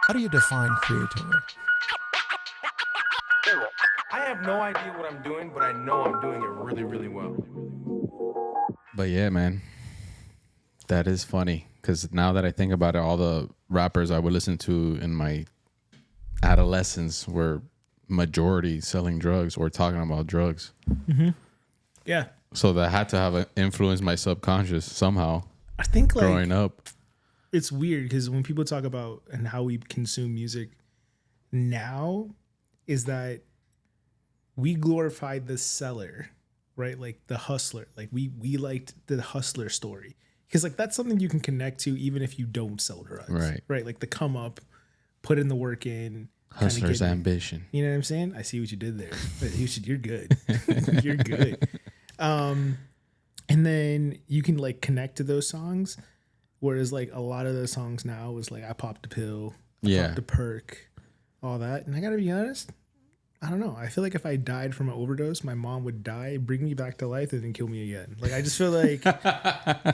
How do you define creativity? I have no idea what I'm doing, but I know I'm doing it really, really well. But yeah, man, that is funny because now that I think about it, all the rappers I would listen to in my adolescence were majority selling drugs or talking about drugs. Mm-hmm. Yeah. So that had to have influenced my subconscious somehow. I think like growing up, it's weird because when people talk about and how we consume music now is that we glorified the seller, right? Like the hustler. Like we liked the hustler story because like that's something you can connect to even if you don't sell drugs, right? Right, like the come up, put in the work in. Hustler's ambition. You know what I'm saying? I see what you did there. You're good. You're good. And then you can like connect to those songs. Whereas like a lot of those songs now is like I popped a pill, popped a perk, all that. And I gotta be honest, I don't know. I feel like if I died from an overdose, my mom would die, bring me back to life, and then kill me again. Like I just feel like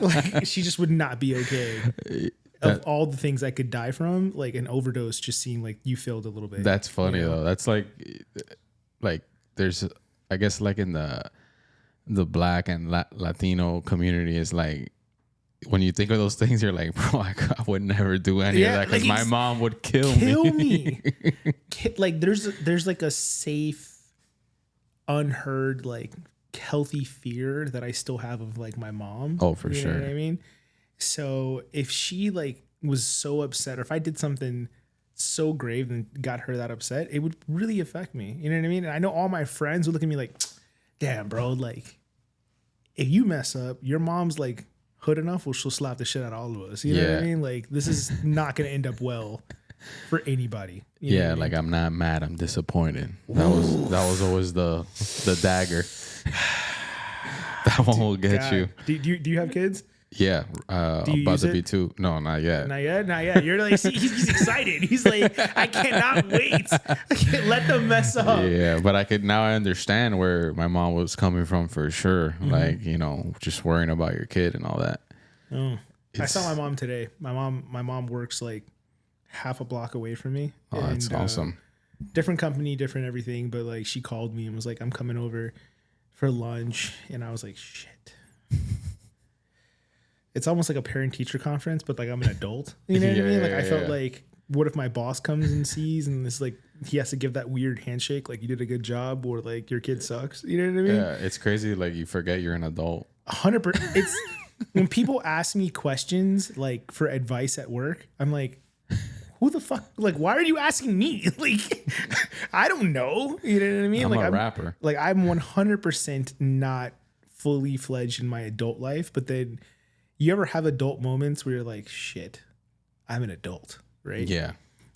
like she just would not be okay. Of all the things I could die from, like an overdose just seemed like you failed a little bit. That's funny though. That's like there's, I guess like in the Black and Latino community is like, when you think of those things, you're like, bro, I would never do any of that because like my mom would kill me. Like there's like a safe, unheard, like healthy fear that I still have of like my mom. Oh, for sure. You know what I mean? So if she like was so upset, or if I did something so grave and got her that upset, it would really affect me. You know what I mean? And I know all my friends would look at me like, damn, bro, like if you mess up, your mom's like hood enough, well, she'll slap the shit out of all of us. You know what I mean? Like this is not going to end up well for anybody. You know what I mean? Like I'm not mad, I'm disappointed. That was always the dagger. That one will get you. Do you have kids? Yeah, about to be 2. No, not yet. Not yet. You're like, see, he's excited. He's like, I cannot wait. I can't let them mess up. Yeah, but I understand where my mom was coming from for sure. Mm-hmm. Like, you know, just worrying about your kid and all that. Oh, I saw my mom today. My mom works like half a block away from me. Oh, that's awesome. Different company, different everything. But like, she called me and was like, I'm coming over for lunch. And I was like, shit. It's almost like a parent-teacher conference, but like I'm an adult. You know what I mean? Like I felt like, what if my boss comes and sees and it's like he has to give that weird handshake, like you did a good job, or like your kid sucks. You know what I mean? Yeah, it's crazy. Like you forget you're an adult. 100%. It's when people ask me questions like for advice at work, I'm like, who the fuck? Like, why are you asking me? Like, I don't know. You know what I mean? I'm like a rapper. Like I'm 100% not fully fledged in my adult life, but then. You ever have adult moments where you're like, shit, I'm an adult, right? Yeah.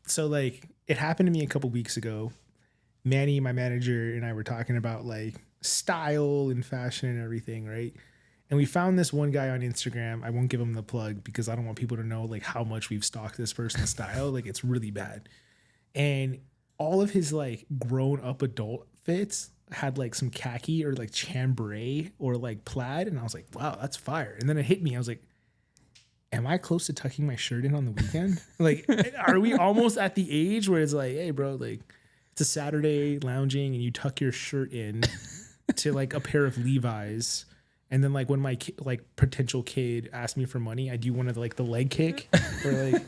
So like it happened to me a couple weeks ago. Manny, my manager, and I were talking about like style and fashion and everything, right? And we found this one guy on Instagram. I won't give him the plug because I don't want people to know like how much we've stalked this person's style. Like it's really bad. And all of his like grown up adult fits had like some khaki or like chambray or like plaid, and I was like, wow, that's fire. And then it hit me. I was like, am I close to tucking my shirt in on the weekend? Like, are we almost at the age where it's like, hey bro, like it's a Saturday lounging and you tuck your shirt in to like a pair of Levi's, and then like when my like potential kid asked me for money, I do one of like the leg kick or like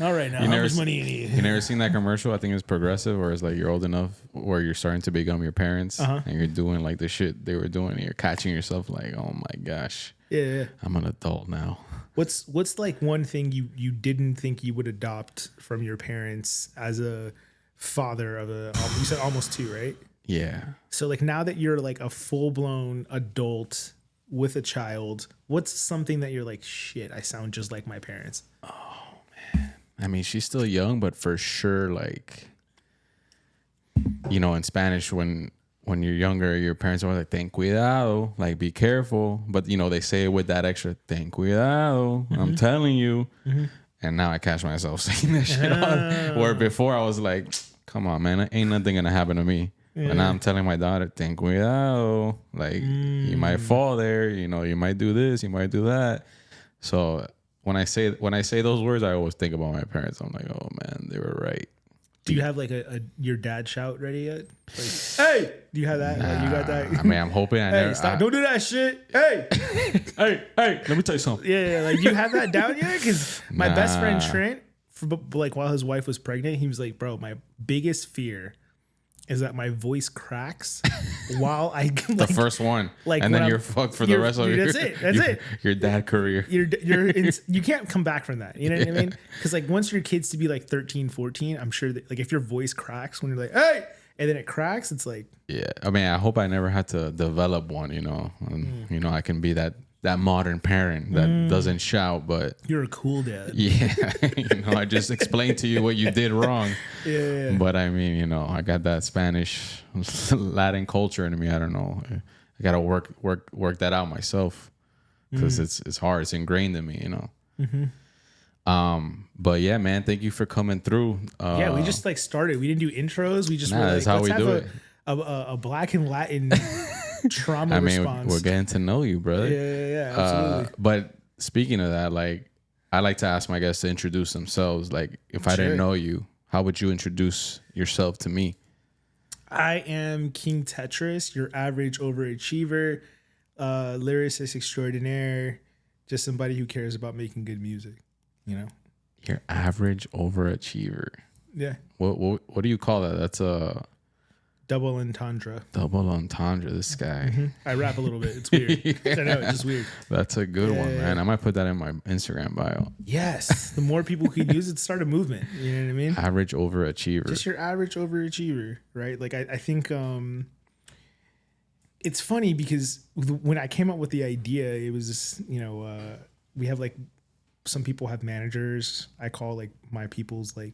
all right, now how much money you need? You never seen that commercial? I think it was Progressive, or it's like you're old enough where you're starting to become your parents, and you're doing like the shit they were doing, and you're catching yourself like, oh my gosh, yeah, I'm an adult now. What's like one thing you didn't think you would adopt from your parents as a father of a? You said almost 2, right? Yeah. So like now that you're like a full blown adult with a child, what's something that you're like, shit, I sound just like my parents? Oh man. I mean, she's still young, but for sure, like, you know, in Spanish, when you're younger, your parents are like, ten cuidado, like, be careful. But, you know, they say it with that extra, ten cuidado, I'm telling you. Mm-hmm. And now I catch myself saying that shit on. Where before I was like, come on, man, ain't nothing going to happen to me. And now I'm telling my daughter, ten cuidado. Like, you might fall there. You know, you might do this. You might do that. So when I say those words, I always think about my parents. I'm like, oh man, they were right. Do you have like a your dad shout ready yet? Like, hey, do you have that? Like, you got that? I mean, I'm hoping I Hey, never. stop! Don't do that shit. Hey, Hey, let me tell you something. yeah. Like, do you have that down yet? Because my best friend Trent, like while his wife was pregnant, he was like, "Bro, my biggest fear is that my voice cracks while I like, The first one, like, and when then I'm- you're fucked for the rest of your. That's it. That's it. Your dad career. You can't come back from that. You know what I mean? Because like once your kids to be like 13, 14, I'm sure that like if your voice cracks when you're like, hey, and then it cracks, it's like, Yeah, I mean, I hope I never had to develop one. You know, and, you know, I can be that modern parent that doesn't shout, but you're a cool dad. yeah, you know, I just explained to you what you did wrong. Yeah. But I mean, you know, I got that Spanish Latin culture in me. I don't know. I gotta work that out myself because it's hard. It's ingrained in me, you know. But yeah, man, thank you for coming through. Yeah, we just like started. We didn't do intros. We just were like, that's how let's we have do it. a Black and Latin trauma I mean, response. we're getting to know you, brother. Yeah, absolutely. But speaking of that, like, I like to ask my guests to introduce themselves. Like, if I didn't know you, how would you introduce yourself to me? I am King Tetrus, your average overachiever, lyricist extraordinaire, just somebody who cares about making good music, you know? Your average overachiever. Yeah. What do you call that? That's a Double entendre. double entendre. This guy. I rap a little bit. It's weird. I know, it's just weird. That's a good one, man. I might put that in my Instagram bio. Yes. The more people could use it, start a movement. You know what I mean? Average overachiever. Just your average overachiever, right? Like I think it's funny because when I came up with the idea, it was just, you know, we have like some people have managers. I call like my people's like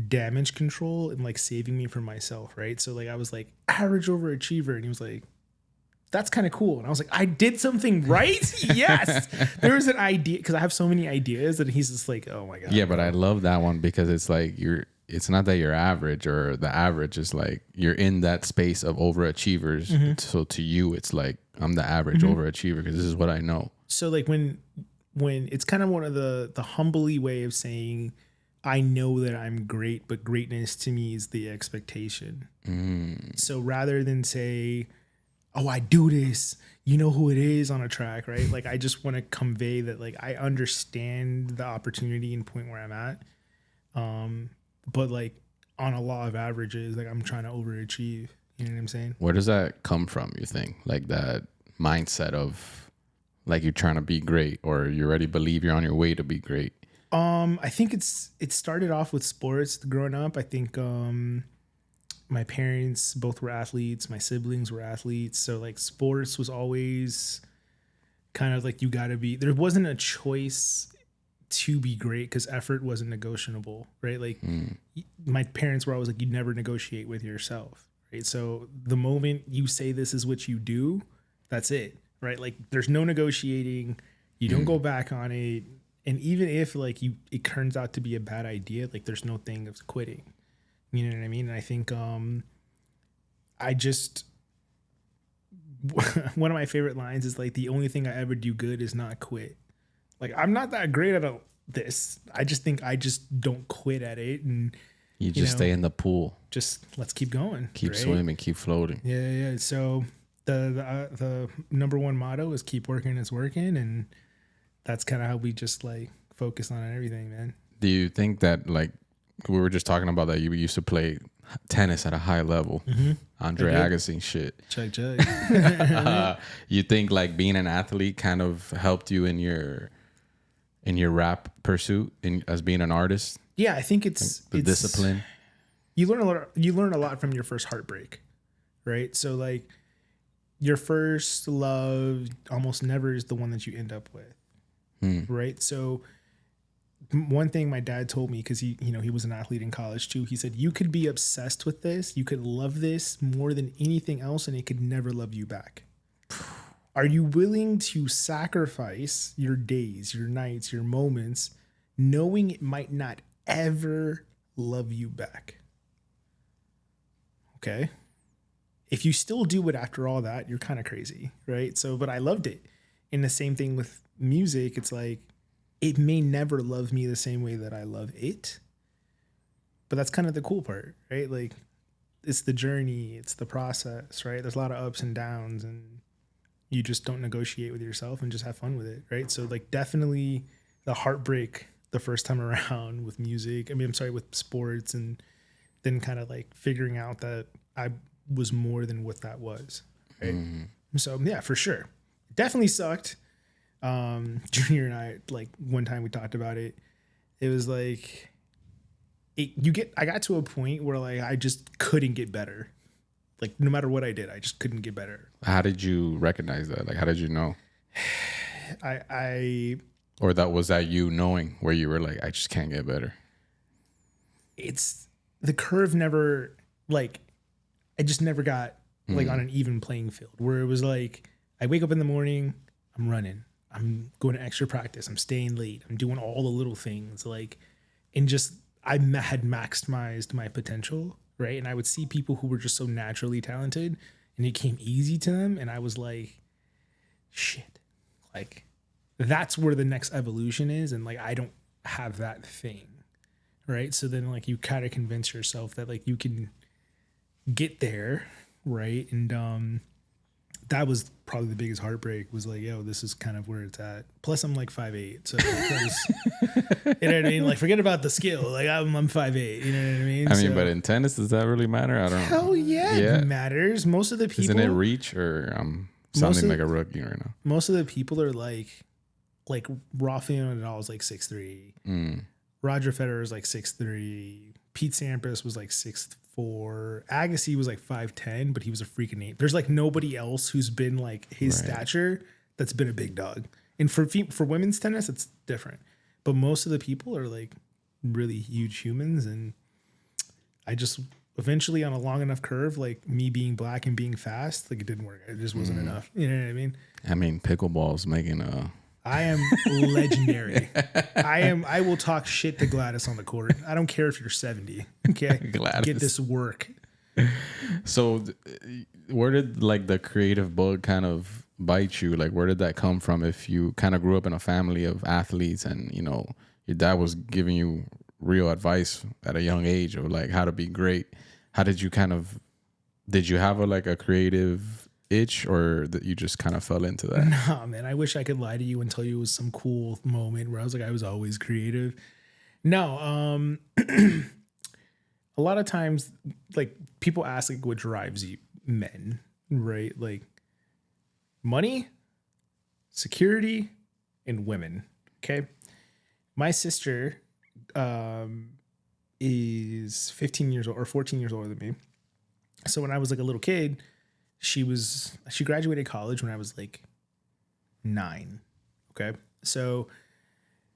damage control and like saving me from myself, right? So like I was like average overachiever, and he was like, that's kind of cool. And I was like, I did something right. Yes. There was an idea because I have so many ideas, and he's just like, oh my god. Yeah, but I love that one because it's like it's not that you're average or the average is like you're in that space of overachievers. So to you, it's like I'm the average overachiever because this is what I know. So like when it's kind of one of the humbly way of saying I know that I'm great, but greatness to me is the expectation. So rather than say, oh, I do this, you know who it is on a track, right? Like I just want to convey that like I understand the opportunity and point where I'm at. But like on a law of averages, like I'm trying to overachieve. You know what I'm saying? Where does that come from, you think? Like that mindset of like you're trying to be great or you already believe you're on your way to be great? I think it started off with sports growing up. I think my parents both were athletes, my siblings were athletes, so like sports was always kind of like you got to be, there wasn't a choice to be great because effort wasn't negotiable, right? Like my parents were always like, you never negotiate with yourself, right? So the moment you say this is what you do, that's it, right? Like there's no negotiating, you don't go back on it. And even if like it turns out to be a bad idea, like there's no thing of quitting. You know what I mean? And I think I just one of my favorite lines is like the only thing I ever do good is not quit. Like I'm not that great at this. I just think I just don't quit at it, and You just stay in the pool, just let's keep going, keep right? swimming, keep floating. Yeah. So the number one motto is keep working is working, and that's kind of how we just like focus on everything, man. Do you think that like we were just talking about that you used to play tennis at a high level, Andre Agassi shit. Chug. You think like being an athlete kind of helped you in your rap pursuit as being an artist? Yeah, I think it's discipline. You learn a lot from your first heartbreak, right? So like your first love almost never is the one that you end up with. Right. So one thing my dad told me, because he was an athlete in college too, he said, you could be obsessed with this. You could love this more than anything else, and it could never love you back. Are you willing to sacrifice your days, your nights, your moments, knowing it might not ever love you back? okay. If you still do it after all that, you're kind of crazy, right? So, but I loved it. And the same thing with music. It's like, it may never love me the same way that I love it. But that's kind of the cool part, right? Like, it's the journey, it's the process, right? There's a lot of ups and downs, and you just don't negotiate with yourself and just have fun with it, right? So, like, definitely the heartbreak the first time around with music. I mean, I'm sorry, with sports, and then kind of like figuring out that I was more than what that was, right? So, yeah, for sure. Definitely sucked. Junior and I, like, one time we talked about it. It was like, I got to a point where like I just couldn't get better. Like, no matter what I did, I just couldn't get better. How did you recognize that? Like, how did you know? Or was that you knowing where you were like, I just can't get better? It's the curve never, like, I just never got like on an even playing field, where it was like, I wake up in the morning, I'm running, I'm going to extra practice, I'm staying late, I'm doing all the little things, like, and just, I had maximized my potential, right? And I would see people who were just so naturally talented, and it came easy to them, and I was like, shit, like, that's where the next evolution is, and like, I don't have that thing, right? So then, like, you kind of convince yourself that like you can get there, right? And that was probably the biggest heartbreak, was like, yo, this is kind of where it's at. Plus I'm like 5'8", so that was, you know what I mean? Like, forget about the skill. Like, I'm 5'8", you know what I mean? I mean, but in tennis, does that really matter? I don't know. Hell yeah, it matters. Most of the people... Isn't it reach, or I'm sounding like a rookie right now? Most of the people are like Rafael Nadal is like 6'3". Roger Federer is like 6'3". Pete Sampras was like 6'4". Agassi was like 5'10", but he was a freaking ape. There's like nobody else who's been like his stature that's been a big dog. And for women's tennis, it's different. But most of the people are like really huge humans. And I just eventually, on a long enough curve, like me being black and being fast, like it didn't work. It just wasn't enough. You know what I mean? I mean, pickleball's making I am legendary. I will talk shit to Gladys on the court. I don't care if you're 70. Okay. Gladys. Get this work. So where did like the creative bug kind of bite you? Like, where did that come from? If you kind of grew up in a family of athletes, and, you know, your dad was giving you real advice at a young age of like how to be great, how did you did you have a creative itch, or that you just kind of fell into that? No, man, I wish I could lie to you and tell you it was some cool moment where I was like, I was always creative. No, a lot of times, like, people ask like what drives you men, right? Like, money, security, and women. Okay. My sister is 15 years old or 14 years older than me. So when I was like a little kid, she graduated college when I was like 9. Okay. So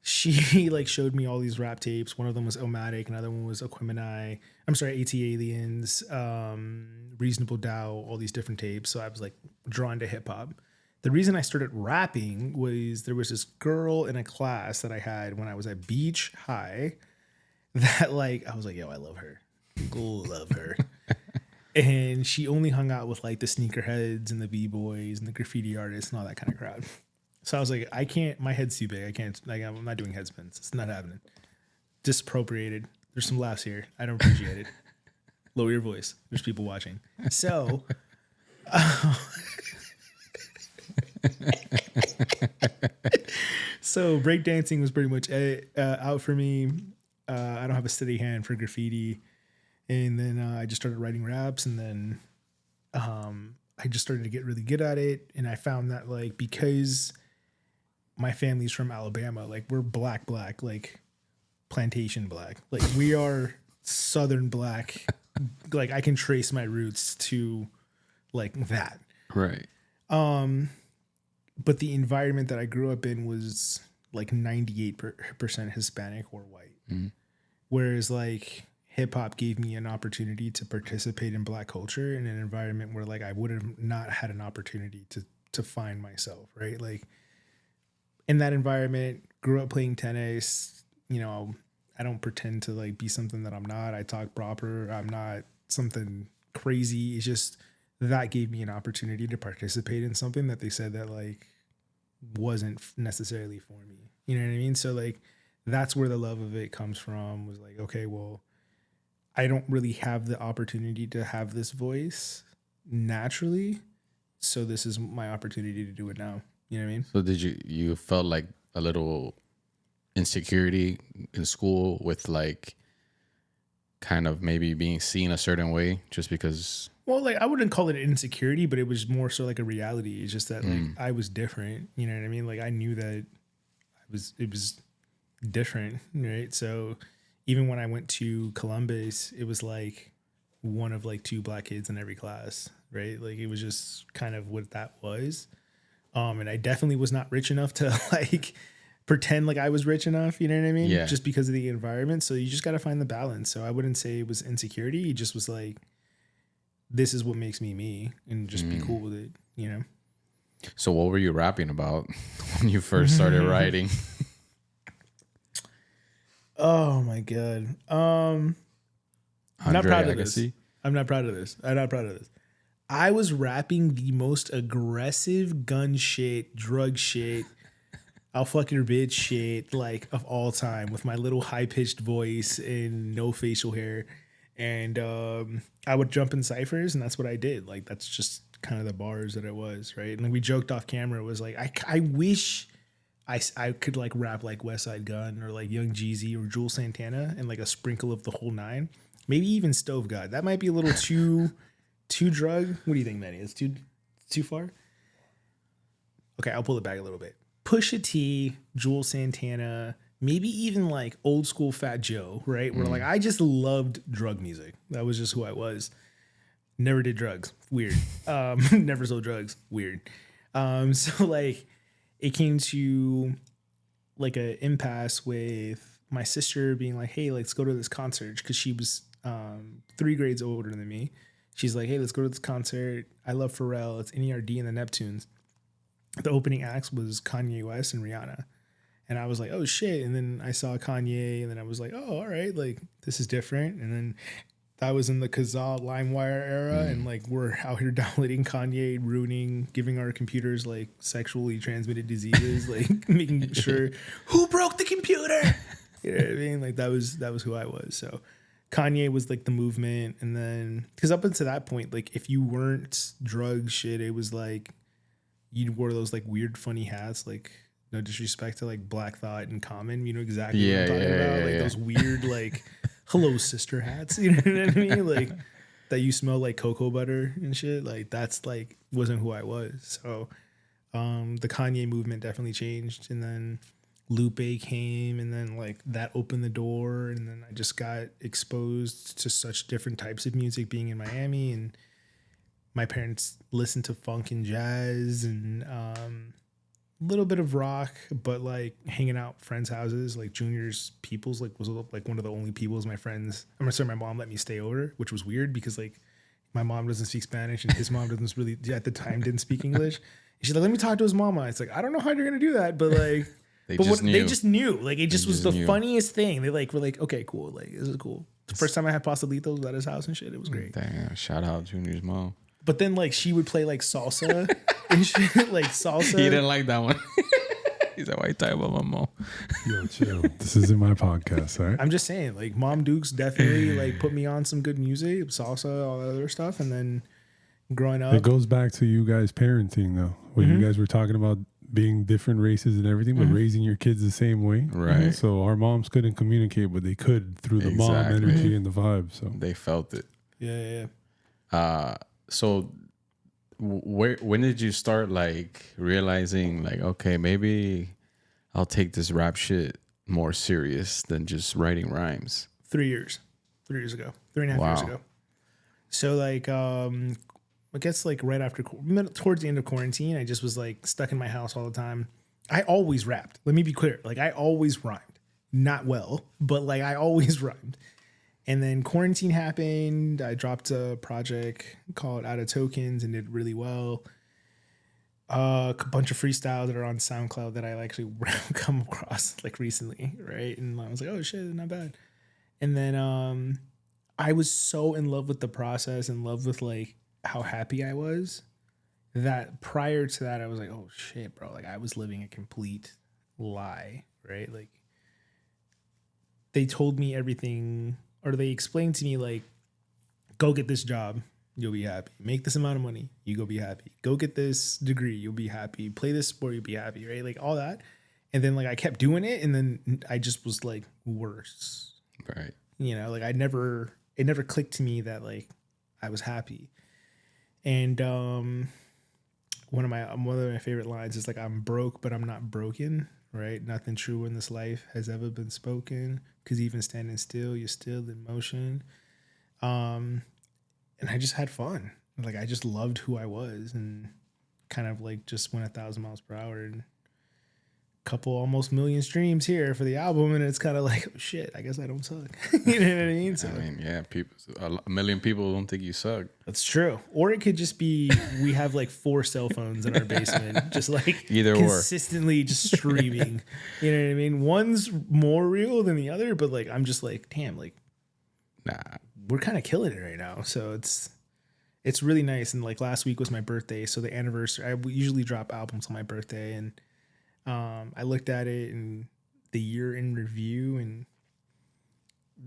she like showed me all these rap tapes. One of them was Illmatic. Another one was Aquemini. I'm sorry, AT Aliens, Reasonable Doubt, all these different tapes. So I was like drawn to hip hop. The reason I started rapping was there was this girl in a class that I had when I was at Beach High that like, I was like, yo, I love her. Love her. And she only hung out with like the sneakerheads and the b-boys and the graffiti artists and all that kind of crowd. So I was like, I can't, my head's too big. I can't, like, I'm not doing head spins. It's not happening. Disappropriated. There's some laughs here. I don't appreciate it. Lower your voice. There's people watching. So, so breakdancing was pretty much out for me. I don't have a steady hand for graffiti. And then I just started writing raps, and then I just started to get really good at it. And I found that like, because my family's from Alabama, like we're black, like plantation black. Like we are Southern black. Like I can trace my roots to like that. Right. But the environment that I grew up in was like 98% Hispanic or white. Mm-hmm. Whereas like hip hop gave me an opportunity to participate in black culture in an environment where like I would have not had an opportunity to find myself, right? Like in that environment, grew up playing tennis, you know, I don't pretend to like be something that I'm not. I talk proper. I'm not something crazy. It's just that gave me an opportunity to participate in something that they said that like wasn't necessarily for me. You know what I mean? So like that's where the love of it comes from, was like, okay, well, I don't really have the opportunity to have this voice naturally. So this is my opportunity to do it now. You know what I mean? So did you felt like a little insecurity in school with like kind of maybe being seen a certain way just because? Well, like I wouldn't call it insecurity, but it was more so like a reality. It's just that like I was different. You know what I mean? Like I knew that it was different, right? So even when I went to Columbus, it was like one of like 2 black kids in every class, right? Like it was just kind of what that was. And I definitely was not rich enough to like pretend like I was rich enough, you know what I mean? Yeah. Just because of the environment. So you just got to find the balance. So I wouldn't say it was insecurity. It just was like, this is what makes me me, and just be cool with it, you know? So what were you rapping about when you first started writing? Oh my God. I'm not proud of this. Agassi? I'm not proud of this. I was rapping the most aggressive gun shit, drug shit, I'll fuck your bitch shit, like of all time, with my little high pitched voice and no facial hair. And I would jump in ciphers, and that's what I did. Like that's just kind of the bars that it was, right? And like we joked off camera, it was like I wish I could like rap like West Side Gun or like Young Jeezy or Jules Santana and like a sprinkle of the whole 9. Maybe even Stove God. That might be a little too drug. What do you think, Manny? It's too far? Okay, I'll pull it back a little bit. Pusha T, Jules Santana, maybe even like old school Fat Joe, right? Where like I just loved drug music. That was just who I was. Never did drugs. Weird. Never sold drugs. Weird. So like it came to like an impasse with my sister being like, hey, let's go to this concert, because she was 3 grades older than me. She's like, hey, let's go to this concert. I love Pharrell. It's NERD and the Neptunes. The opening acts was Kanye West and Rihanna. And I was like, oh shit. And then I saw Kanye, and then I was like, oh, all right, like this is different. And then that was in the Kazaa LimeWire era. And like we're out here downloading Kanye, ruining, giving our computers like sexually transmitted diseases, like making sure who broke the computer. You know what I mean? Like that was who I was. So Kanye was like the movement. And then, because up until that point, like if you weren't drug shit, it was like you wore those like weird funny hats, like no disrespect to like Black Thought and Common, you know exactly what I'm talking about. Like those weird like hello sister hats, you know what I mean? Like that you smell like cocoa butter and shit. Like that's like wasn't who I was. So the Kanye movement definitely changed. And then Lupe came, and then like that opened the door, and then I just got exposed to such different types of music being in Miami. And my parents listened to funk and jazz and a little bit of rock, but like hanging out friends' houses, like Junior's peoples, like was like one of the only peoples my friends. I'm sorry, my mom let me stay over, which was weird because like my mom doesn't speak Spanish and his mom doesn't really at the time didn't speak English. And she's like, let me talk to his mama. It's like, I don't know how you're gonna do that, but like they just knew. Like it just was the funniest thing. They like were like, okay, cool, like this is cool. The first time I had pastelitos at his house and shit, it was great. Damn, shout out Junior's mom. But then like she would play like salsa and shit, like salsa. He didn't like that one. He's like, why you talking about my mom? Yo, chill. This isn't my podcast, all right? I'm just saying, like Mom Dukes definitely like put me on some good music, salsa, all that other stuff. And then growing up, it goes back to you guys parenting though. When you guys were talking about being different races and everything, but raising your kids the same way. Right. So our moms couldn't communicate, but they could through the mom energy and the vibe. So they felt it. Yeah. So when did you start like realizing like, okay, maybe I'll take this rap shit more serious than just writing rhymes? 3 years. 3 years ago. 3.5 years ago. So like I guess like right after towards the end of quarantine, I just was like stuck in my house all the time. I always rapped. Let me be clear. Like I always rhymed. Not well, but like I always rhymed. And then quarantine happened. I dropped a project called Out of Tokens and did really well. A bunch of freestyles that are on SoundCloud that I actually come across like recently, right? And I was like, oh shit, not bad. And then I was so in love with the process, in love with like how happy I was, that prior to that I was like, oh shit, bro, like I was living a complete lie, right? Like they told me everything, or they explained to me like, go get this job, you'll be happy. Make this amount of money, you go be happy. Go get this degree, you'll be happy. Play this sport, you'll be happy, right? Like all that. And then like I kept doing it, and then I just was like worse. Right. You know, like it never clicked to me that like I was happy. And one of my favorite lines is like, I'm broke, but I'm not broken, right? Nothing true in this life has ever been spoken, because even standing still, you're still in motion. And I just had fun. Like I just loved who I was, and kind of like just went 1,000 miles per hour, and couple almost million streams here for the album, and it's kind of like, oh shit, I guess I don't suck. You know what I mean? So, I mean, yeah, people, a million people don't think you suck. that's true. Or it could just be we have like 4 cell phones in our basement, just like Either or. consistently just streaming. You know what I mean? One's more real than the other, but like I'm just like, damn, like Nah. we're kind of killing it right now. So it's really nice. And like last week was my birthday, so the anniversary. I usually drop albums on my birthday, and I looked at it and the year in review, and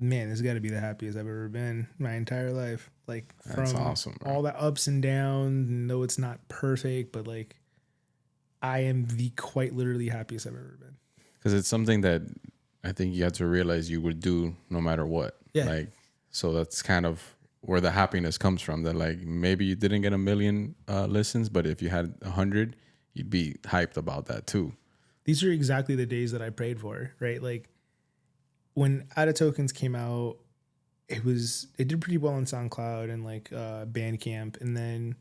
man, this has got to be the happiest I've ever been my entire life. Like That's from awesome, bro. all the ups and downs, and though it's not perfect, but like I am the quite literally happiest I've ever been. Because it's something that I think you have to realize you would do no matter what. Yeah. Like, so that's kind of where the happiness comes from. That like maybe you didn't get 1 million listens, but if you had 100, you'd be hyped about that too. These are exactly the days that I prayed for, right? Like when Out of Tokens came out, it did pretty well on SoundCloud and like Bandcamp. And then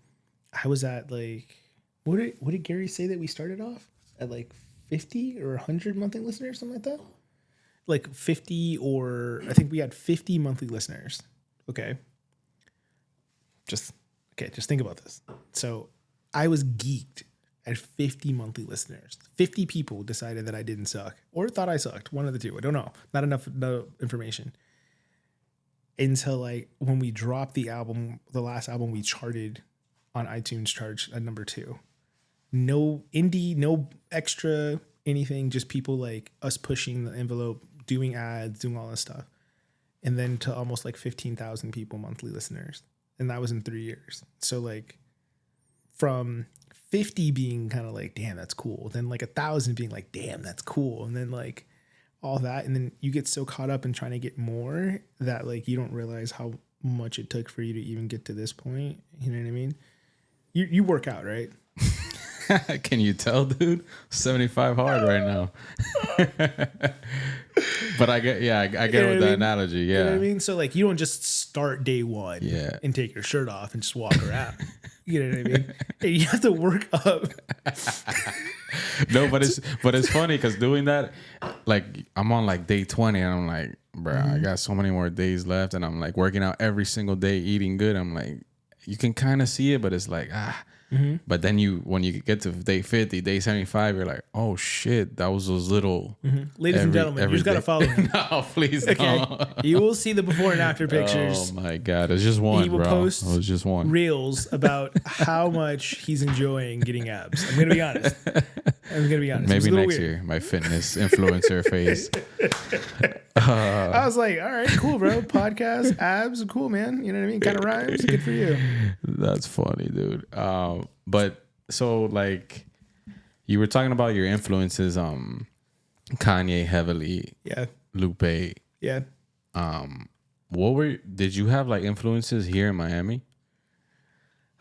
I was at like, what did Gary say that we started off at, like 50 or 100 monthly listeners, something like that? Like 50, or I think we had 50 monthly listeners. Okay. Just think about this. So I was geeked at 50 monthly listeners. 50 people decided that I didn't suck or thought I sucked. One of the two. I don't know. Not enough information. Until like when we dropped the album, the last album, we charted on iTunes charts at number 2. No indie, no extra anything, just people like us pushing the envelope, doing ads, doing all this stuff. And then to almost like 15,000 people monthly listeners. And that was in 3 years. So like from 50 being kind of like, damn, that's cool. Then like 1,000 being like, damn, that's cool. And then like all that. And then you get so caught up in trying to get more that like you don't realize how much it took for you to even get to this point. You know what I mean? You work out, right? Can you tell, dude? 75 hard right now. But I get with that analogy. Yeah. You know what I mean? So like you don't just start day one and take your shirt off and just walk around. You know what I mean? Hey, you have to work up. No, but it's funny because doing that, like I'm on like day 20 and I'm like, bro, I got so many more days left, and I'm like working out every single day, eating good. I'm like, you can kind of see it, but it's like But then when you get to day 50, day 75, you're like, oh shit, that was those little. Ladies and gentlemen, you just gotta follow him. No, please Okay, don't. you will see the before and after pictures. Oh my god, it's just one, He will bro. post It was just one. reels about how much he's enjoying getting abs. I'm gonna be honest. Maybe next year, my fitness influencer phase. I was like, all right, cool, bro. Podcast, abs, cool, man. You know what I mean? Kind of rhymes. Good for you. That's funny, dude. But so like you were talking about your influences, Kanye heavily, Lupe. Yeah. Did you have like influences here in Miami?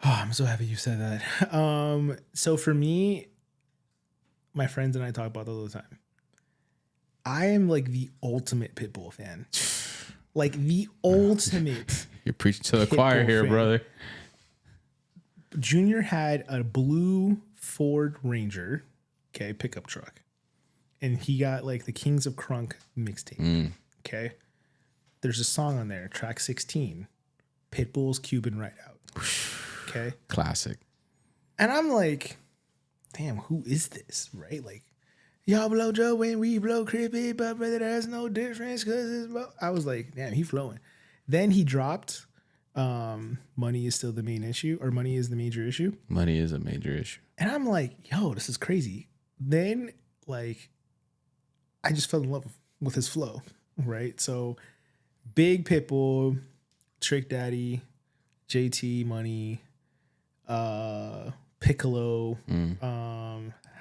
Oh, I'm so happy you said that. So for me, my friends and I talk about that all the time. I am like the ultimate Pitbull fan. Like the ultimate. You're preaching to the choir here, fan. brother. Junior had a blue Ford Ranger, pickup truck. And he got like the Kings of Crunk mixtape. Okay. There's a song on there, track 16, Pitbull's Cuban Rideout. Okay. Classic. And I'm like, damn, who is this? Right? Like, y'all blow Joe when we blow Crippy, but brother, there's no difference because I was like, damn, he flowing. Then he dropped Money is Still the Main Issue, or Money is the Major Issue. Money is a major issue. And I'm like, yo, this is crazy. Then like I just fell in love with his flow, right? So Big Pitbull, Trick Daddy, JT Money, Piccolo,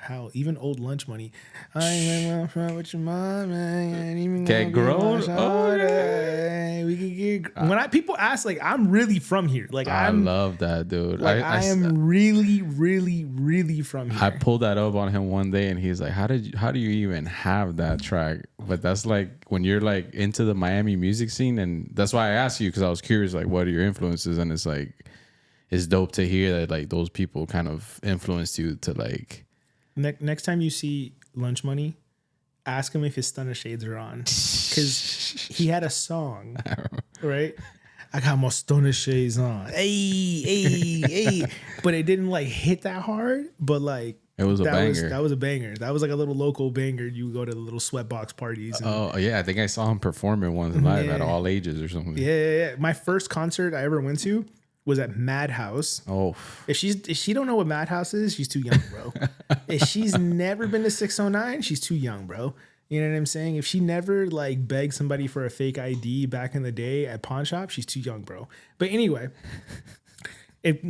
how even Old Lunch Money. I went with your mom and even Get grown. Oh, we could get when people ask, like, I'm really from here. Like I love that, dude. like I am really, really, really from here. I pulled that up on him one day, and he's like, how do you even have that track? But that's like when you're like into the Miami music scene, and that's why I asked you, because I was curious, like, what are your influences? And it's like, it's dope to hear that like those people kind of influenced you to like. Next time you see Lunch Money, ask him if his Stunner shades are on, because he had a song, right? I got my Stunner shades on, hey, but it didn't like hit that hard. But like It was a banger. That was a banger. That was like a little local banger. You would go to the little sweatbox parties. And, Oh yeah, I think I saw him performing once live at all ages or something. yeah. My first concert I ever went to was at Madhouse. Oh, If she don't know what Madhouse is, she's too young, bro. If she's never been to 609, she's too young, bro. You know what I'm saying? If she never like begged somebody for a fake ID back in the day at pawn shop, she's too young, bro. But anyway,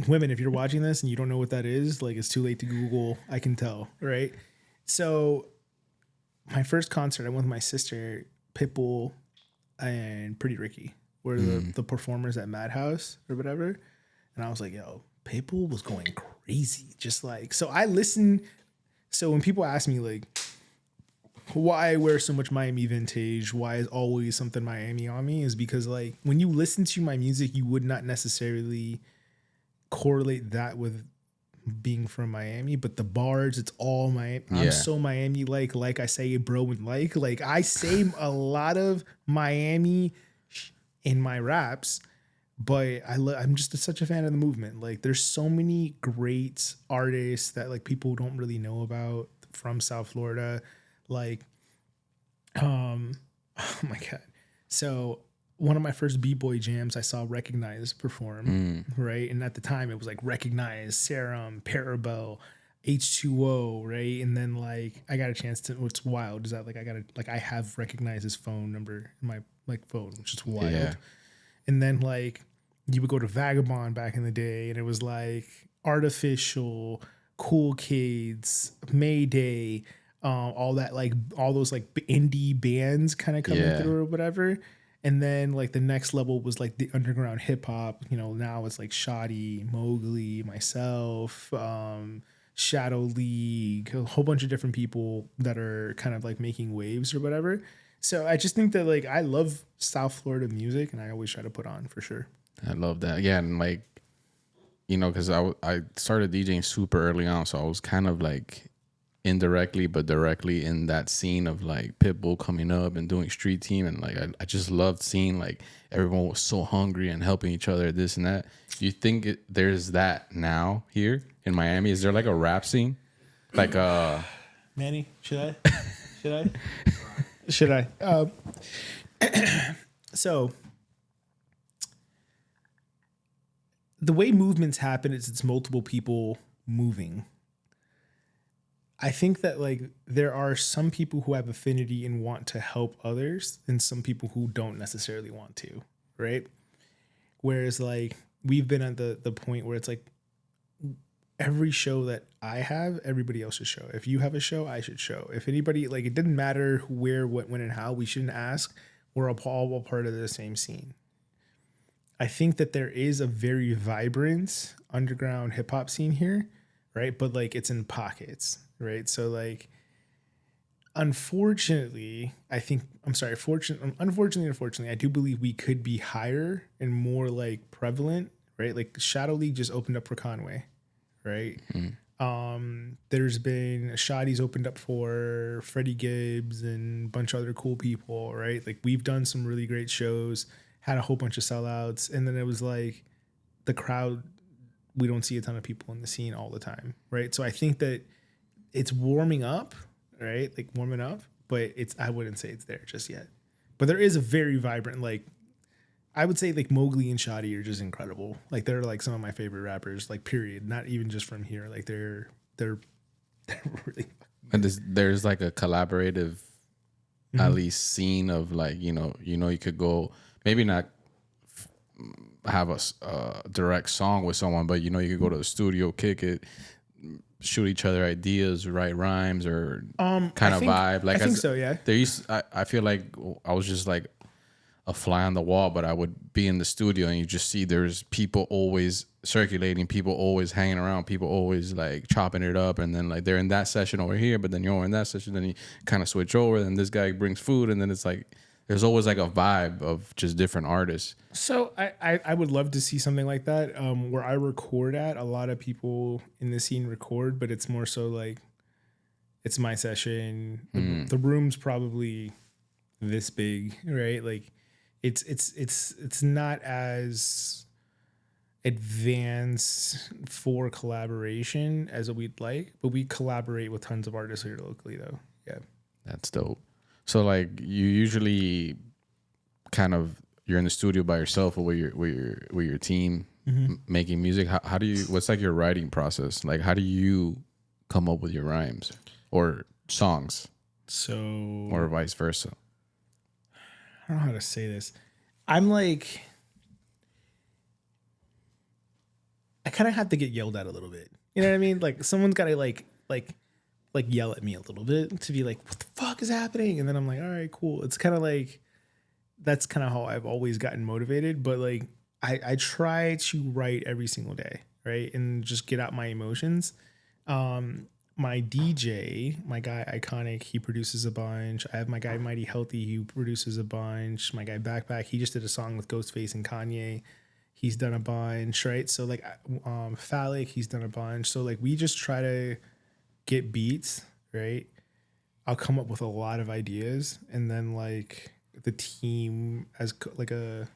women, if you're watching this and you don't know what that is, like, it's too late to Google. I can tell, right? So my first concert, I went with my sister, Pitbull, and Pretty Ricky were the performers at Madhouse or whatever. And I was like, yo, Pitbull was going crazy. Just like, so I listen. So when people ask me like, why I wear so much Miami vintage, why is always something Miami on me, is because like when you listen to my music, you would not necessarily correlate that with being from Miami, but the bars, it's all Miami. Yeah. I'm so Miami like I say bro and like I say a lot of Miami in my raps, but I'm just such a fan of the movement. Like there's so many great artists that like people don't really know about from South Florida. Like, oh my God. So one of my first B-boy jams, I saw Recognize perform, right? And at the time it was like Recognize, Serum, Parabel, H2O, right? And then like I got a chance to, what's wild is that like I have Recognize his phone number in my like phone, which is wild. Yeah. And then like you would go to Vagabond back in the day and it was like Artificial, Cool Kids, Mayday, all that, like all those like indie bands kind of coming through or whatever. And then like the next level was like the underground hip hop, you know, now it's like Shoddy, Mowgli, myself, Shadow League, a whole bunch of different people that are kind of like making waves or whatever. So I just think that like I love South Florida music and I always try to put on for sure. I love that. Yeah, and like, you know, because I started DJing super early on, so I was kind of like indirectly but directly in that scene of like Pitbull coming up and doing street team, and like I just loved seeing like everyone was so hungry and helping each other, this and that. You think there's that now here in Miami? Is there like a rap scene? Like Manny, should I? So the way movements happen is it's multiple people moving. I think that like there are some people who have affinity and want to help others and some people who don't necessarily want to, right? Whereas like we've been at the point where it's like every show that I have, everybody else should show. If you have a show, I should show. If anybody, like, it didn't matter where, what, when, and how, we shouldn't ask. We're all part of the same scene. I think that there is a very vibrant underground hip hop scene here, right? But like it's in pockets, right? So like, unfortunately, unfortunately, I do believe we could be higher and more like prevalent, right? Like Shadow League just opened up for Conway, right? There's been Shoddy's opened up for Freddie Gibbs and a bunch of other cool people, right? Like we've done some really great shows, had a whole bunch of sellouts, and then it was like the crowd, we don't see a ton of people in the scene all the time, right? So I think that it's warming up, right? Like warming up, but I wouldn't say it's there just yet. But there is a very vibrant, like I would say like Mowgli and Shoddy are just incredible. Like they're like some of my favorite rappers. Like period. Not even just from here. Like they're really. And there's like a collaborative, at least scene of like you could go maybe not have a direct song with someone, but you could go to the studio, kick it, shoot each other ideas, write rhymes, or kind of vibe. Like I think so, yeah. I feel like I was just like a fly on the wall, but I would be in the studio and you just see there's people always circulating, people always hanging around, people always like chopping it up, and then like they're in that session over here, but then you're in that session, then you kind of switch over, then this guy brings food, and then it's like there's always like a vibe of just different artists. So I would love to see something like that. Where I record at, a lot of people in the scene record, but it's more so like it's my session. The room's probably this big, right? Like it's not as advanced for collaboration as we'd like, but we collaborate with tons of artists here locally though. Yeah. That's dope. So like you usually kind of you're in the studio by yourself or with your team making music. How do you, what's like your writing process? Like how do you come up with your rhymes or songs? So or vice versa? I don't know how to say this. I'm like, I kind of have to get yelled at a little bit. You know what I mean? Like someone's got to like yell at me a little bit to be like, what the fuck is happening? And then I'm like, all right, cool. It's kind of like, that's kind of how I've always gotten motivated. But like, I try to write every single day, right? And just get out my emotions. My DJ, my guy Iconic, he produces a bunch. I have my guy Mighty Healthy, he produces a bunch. My guy Backpack, he just did a song with Ghostface and Kanye. He's done a bunch, right? So like Phallic, he's done a bunch. So like we just try to get beats, right? I'll come up with a lot of ideas, and then like the team as like a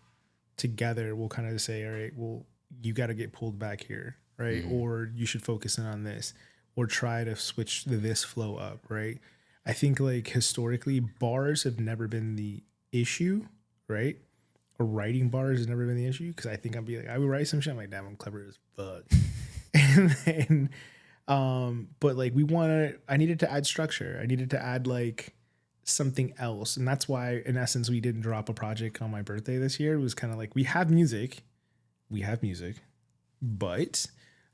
together will kind of say, all right, well, you got to get pulled back here, right? Or you should focus in on this, or try to switch this flow up, right? I think like historically bars have never been the issue, right? Or writing bars has never been the issue, because I think I'd be like, I would write some shit, I'm like, damn, I'm clever as fuck. And then but like I needed to add structure. I needed to add like something else. And that's why in essence we didn't drop a project on my birthday this year. It was kind of like we have music, but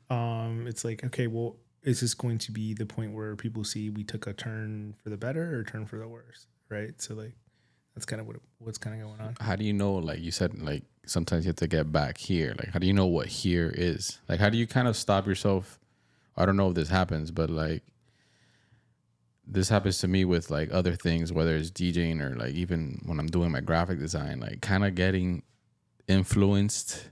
it's like, okay, well, is this going to be the point where people see we took a turn for the better or a turn for the worse, right? So like that's kind of what's kind of going on. How do you know, like you said, like sometimes you have to get back here. Like how do you know what here is? Like how do you kind of stop yourself? I don't know if this happens, but like this happens to me with like other things, whether it's DJing or like even when I'm doing my graphic design, like kind of getting influenced,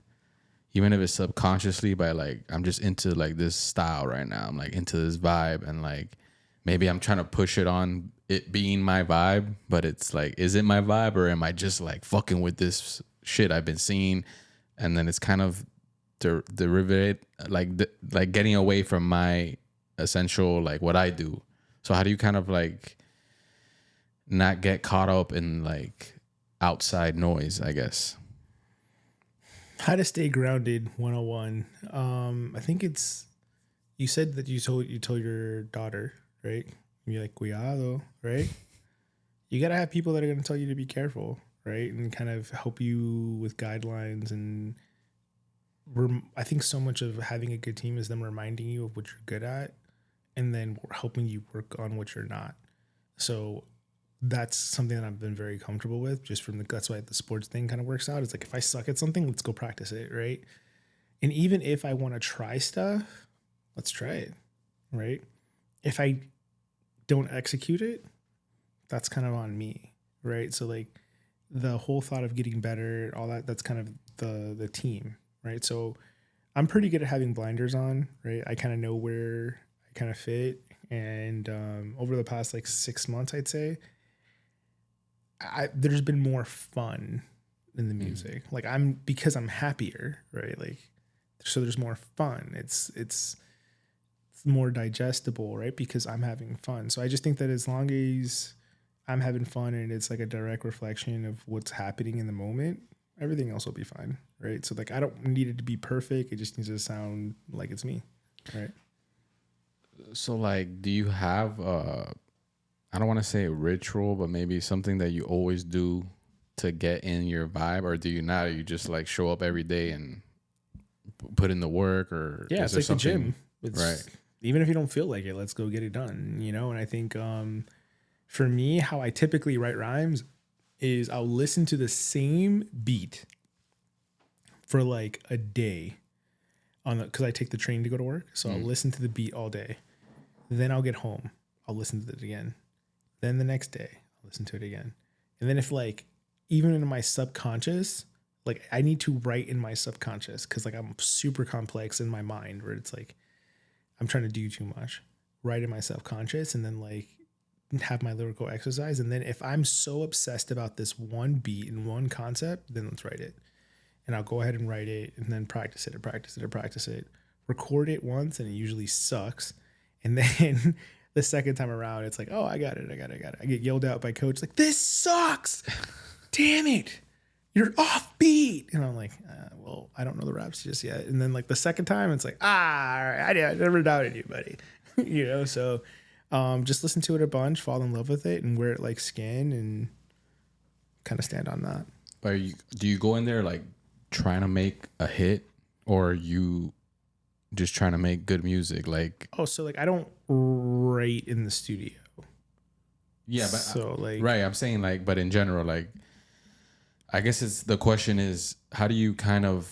even if it's subconsciously, by like I'm just into like this style right now. I'm like into this vibe, and like maybe I'm trying to push it on it being my vibe, but it's like, is it my vibe, or am I just like fucking with this shit I've been seeing? And then it's kind of derivative, like getting away from my essential, like what I do. So how do you kind of like not get caught up in like outside noise, I guess? How to stay grounded 101. I think it's, you said that you told your daughter, right? You're like, cuidado, right? You got to have people that are going to tell you to be careful, right? And kind of help you with guidelines. And I think so much of having a good team is them reminding you of what you're good at, and then helping you work on what you're not. So that's something that I've been very comfortable with, just from that's why the sports thing kind of works out. It's like, if I suck at something, let's go practice it, right? And even if I want to try stuff, let's try it, right? If I don't execute it, that's kind of on me, right? So like the whole thought of getting better, all that, that's kind of the team, right? So I'm pretty good at having blinders on, right? I kind of know where I kind of fit. And over the past like 6 months, I'd say, there's been more fun in the music. Like because I'm happier, right? Like, so there's more fun. It's more digestible, right? Because I'm having fun. So I just think that as long as I'm having fun and it's like a direct reflection of what's happening in the moment, everything else will be fine, right? So like I don't need it to be perfect. It just needs to sound like it's me, right? So like, do you have I don't want to say a ritual, but maybe something that you always do to get in your vibe, or do you not? Or you just like show up every day and put in the work, or Yeah, is it's there like the gym. It's, right? Even if you don't feel like it, let's go get it done, you know? And I think for me, how I typically write rhymes is I'll listen to the same beat for like a day because I take the train to go to work. So I'll listen to the beat all day. Then I'll get home. I'll listen to it again. Then the next day, I'll listen to it again. And then if like, even in my subconscious, like I need to write in my subconscious because like I'm super complex in my mind where it's like, I'm trying to do too much. Write in my subconscious and then like have my lyrical exercise. And then if I'm so obsessed about this one beat and one concept, then let's write it. And I'll go ahead and write it and then practice it. Record it once and it usually sucks. And then the second time around, it's like, oh, I got it. I get yelled out by coach like, this sucks. Damn it. You're off beat. And I'm like, well, I don't know the raps just yet. And then like the second time, it's like, all right, I never doubted you, buddy. You know, so just listen to it a bunch, fall in love with it, and wear it like skin, and kind of stand on that. Do you go in there like trying to make a hit, or are you just trying to make good music? Like, oh, so like I don't write in the studio. Yeah, but so like right, I'm saying like, but in general, like, I guess the question is, how do you kind of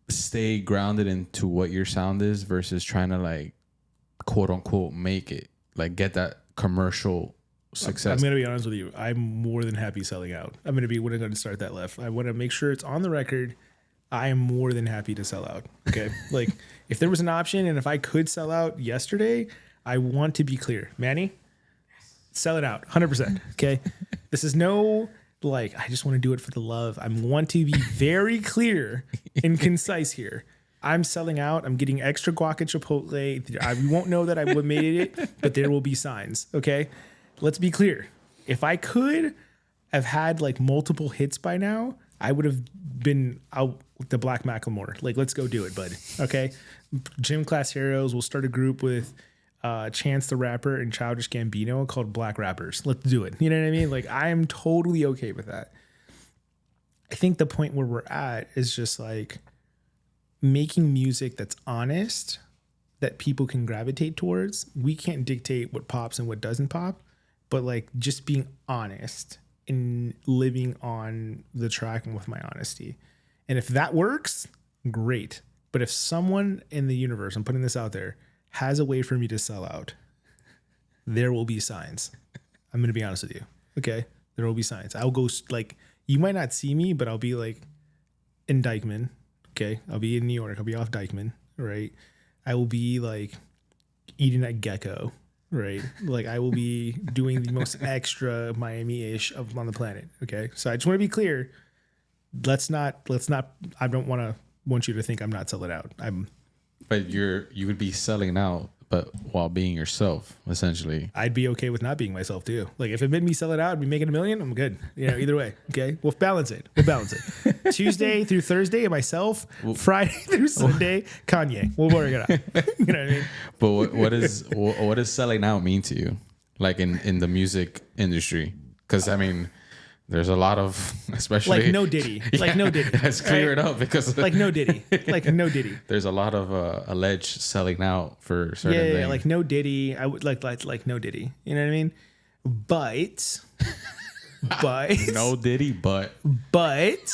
stay grounded into what your sound is versus trying to like, quote unquote, make it, like get that commercial success? I'm going to be honest with you. I'm more than happy selling out. I'm going to start that left. I want to make sure it's on the record. I am more than happy to sell out. Okay. Like if there was an option and if I could sell out yesterday, I want to be clear, Manny, sell it out 100%. Okay. This is no, like, I just want to do it for the love. I want to be very clear and concise here. I'm selling out. I'm getting extra guac at Chipotle. We won't know that I made it, but there will be signs. Okay. Let's be clear. If I could have had like multiple hits by now, I would have been out with the Black Macklemore. Like, let's go do it, bud. Okay. Gym Class Heroes. We'll start a group with Chance the Rapper and Childish Gambino called Black Rappers. Let's do it. You know what I mean? Like, I am totally okay with that. I think the point where we're at is just like making music that's honest, that people can gravitate towards. We can't dictate what pops and what doesn't pop, but like just being honest and living on the track and with my honesty. And if that works, great. But if someone in the universe, I'm putting this out there, has a way for me to sell out, there will be signs. I'm going to be honest with you. Okay. There will be signs. I'll go like, you might not see me, but I'll be like in Dykeman. Okay. I'll be in New York. I'll be off Dykeman. Right. I will be like eating at Gecko. Right. Like I will be doing the most extra Miami-ish on the planet. Okay. So I just want to be clear. Let's not, I don't want you to think I'm not selling out. But you would be selling out, but while being yourself, essentially. I'd be okay with not being myself too. Like if it made me sell it out and be making $1 million, I'm good. You know, either way. Okay. We'll balance it. Tuesday through Thursday, myself. Friday through Sunday, Kanye. We'll work it out. You know what I mean? But what does selling out mean to you? Like in the music industry? Because I mean, there's a lot of, especially like no Diddy, like no Diddy. Let's clear it up because like no Diddy, like no Diddy. There's a lot of alleged selling out for certain things. Yeah, like no Diddy. I would like no Diddy. You know what I mean? But no Diddy, but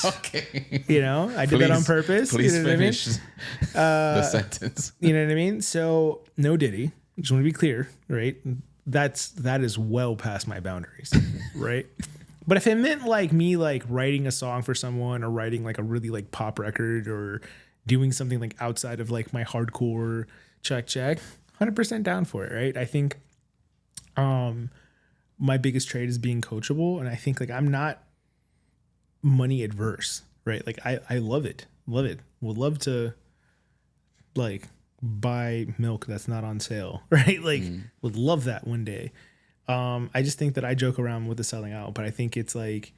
okay. You know, I did that on purpose. Please you know finish the sentence. You know what I mean? So no Diddy. Just want to be clear, right? That is well past my boundaries, right? But if it meant like me like writing a song for someone or writing like a really like pop record or doing something like outside of like my hardcore check 100% down for it, right? I think my biggest trait is being coachable, and I think like I'm not money adverse, right? Like I love it. Would love to like buy milk that's not on sale, right? Like would love that one day. I just think that I joke around with the selling out, but I think it's like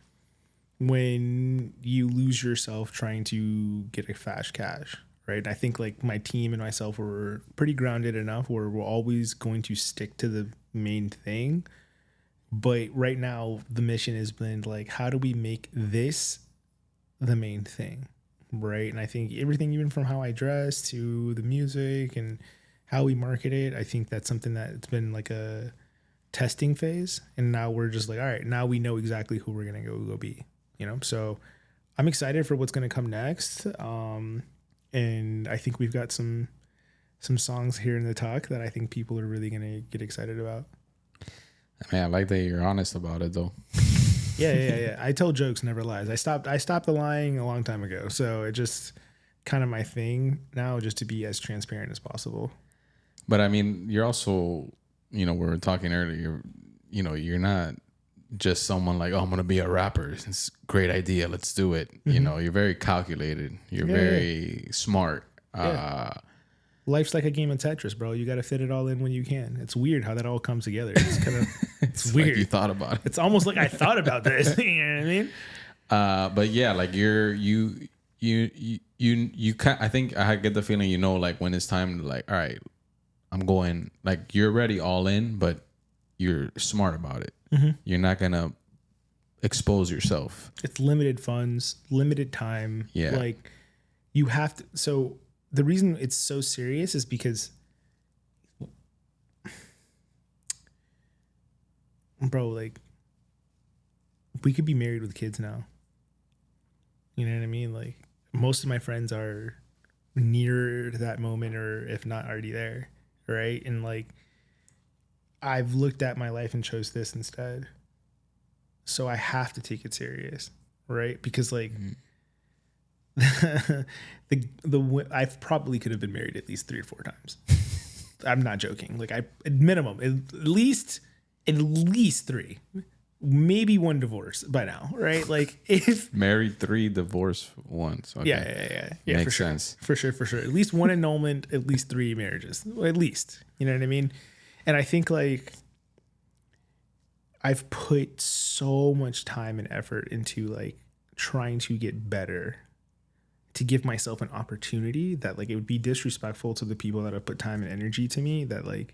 when you lose yourself trying to get a fast cash, right? I think like my team and myself were pretty grounded enough where we're always going to stick to the main thing. But right now the mission has been like, how do we make this the main thing, right? And I think everything, even from how I dress to the music and how we market it, I think that's something that it's been like a testing phase. And now we're just like, all right, now we know exactly who we're going to go be, you know? So I'm excited for what's going to come next. And I think we've got some songs here in the talk that I think people are really going to get excited about. I mean, I like that you're honest about it though. Yeah. I tell jokes, never lies. I stopped the lying a long time ago. So it just kind of my thing now, just to be as transparent as possible. But I mean, you're also, we were talking earlier, you're not just someone like, oh, I'm going to be a rapper. It's a great idea. Let's do it. Mm-hmm. You're very calculated. You're very smart. Yeah. Life's like a game of Tetris, bro. You got to fit it all in when you can. It's weird how that all comes together. It's kind of, it's weird. Like you thought about it. It's almost like I thought about this. You know what I mean? But yeah, like you I think I get the feeling, like when it's time to like, all right, I'm going, like you're already all in, but you're smart about it. Mm-hmm. You're not going to expose yourself. It's limited funds, limited time. Yeah. Like you have to, so the reason it's so serious is because, bro, like we could be married with kids now. You know what I mean? Like most of my friends are near that moment, or if not already there. Right. And like, I've looked at my life and chose this instead. So I have to take it serious. Right. Because like, I probably could have been married at least 3 or 4 times. I'm not joking. Like at minimum, at least 3, maybe 1 divorce by now, right? Like if married 3, divorced 1. So okay. Yeah, makes for sure. sense. For sure. At least 1 annulment, at least 3 marriages, at least. You know what I mean? And I think like I've put so much time and effort into like trying to get better, to give myself an opportunity that like it would be disrespectful to the people that have put time and energy to me, that like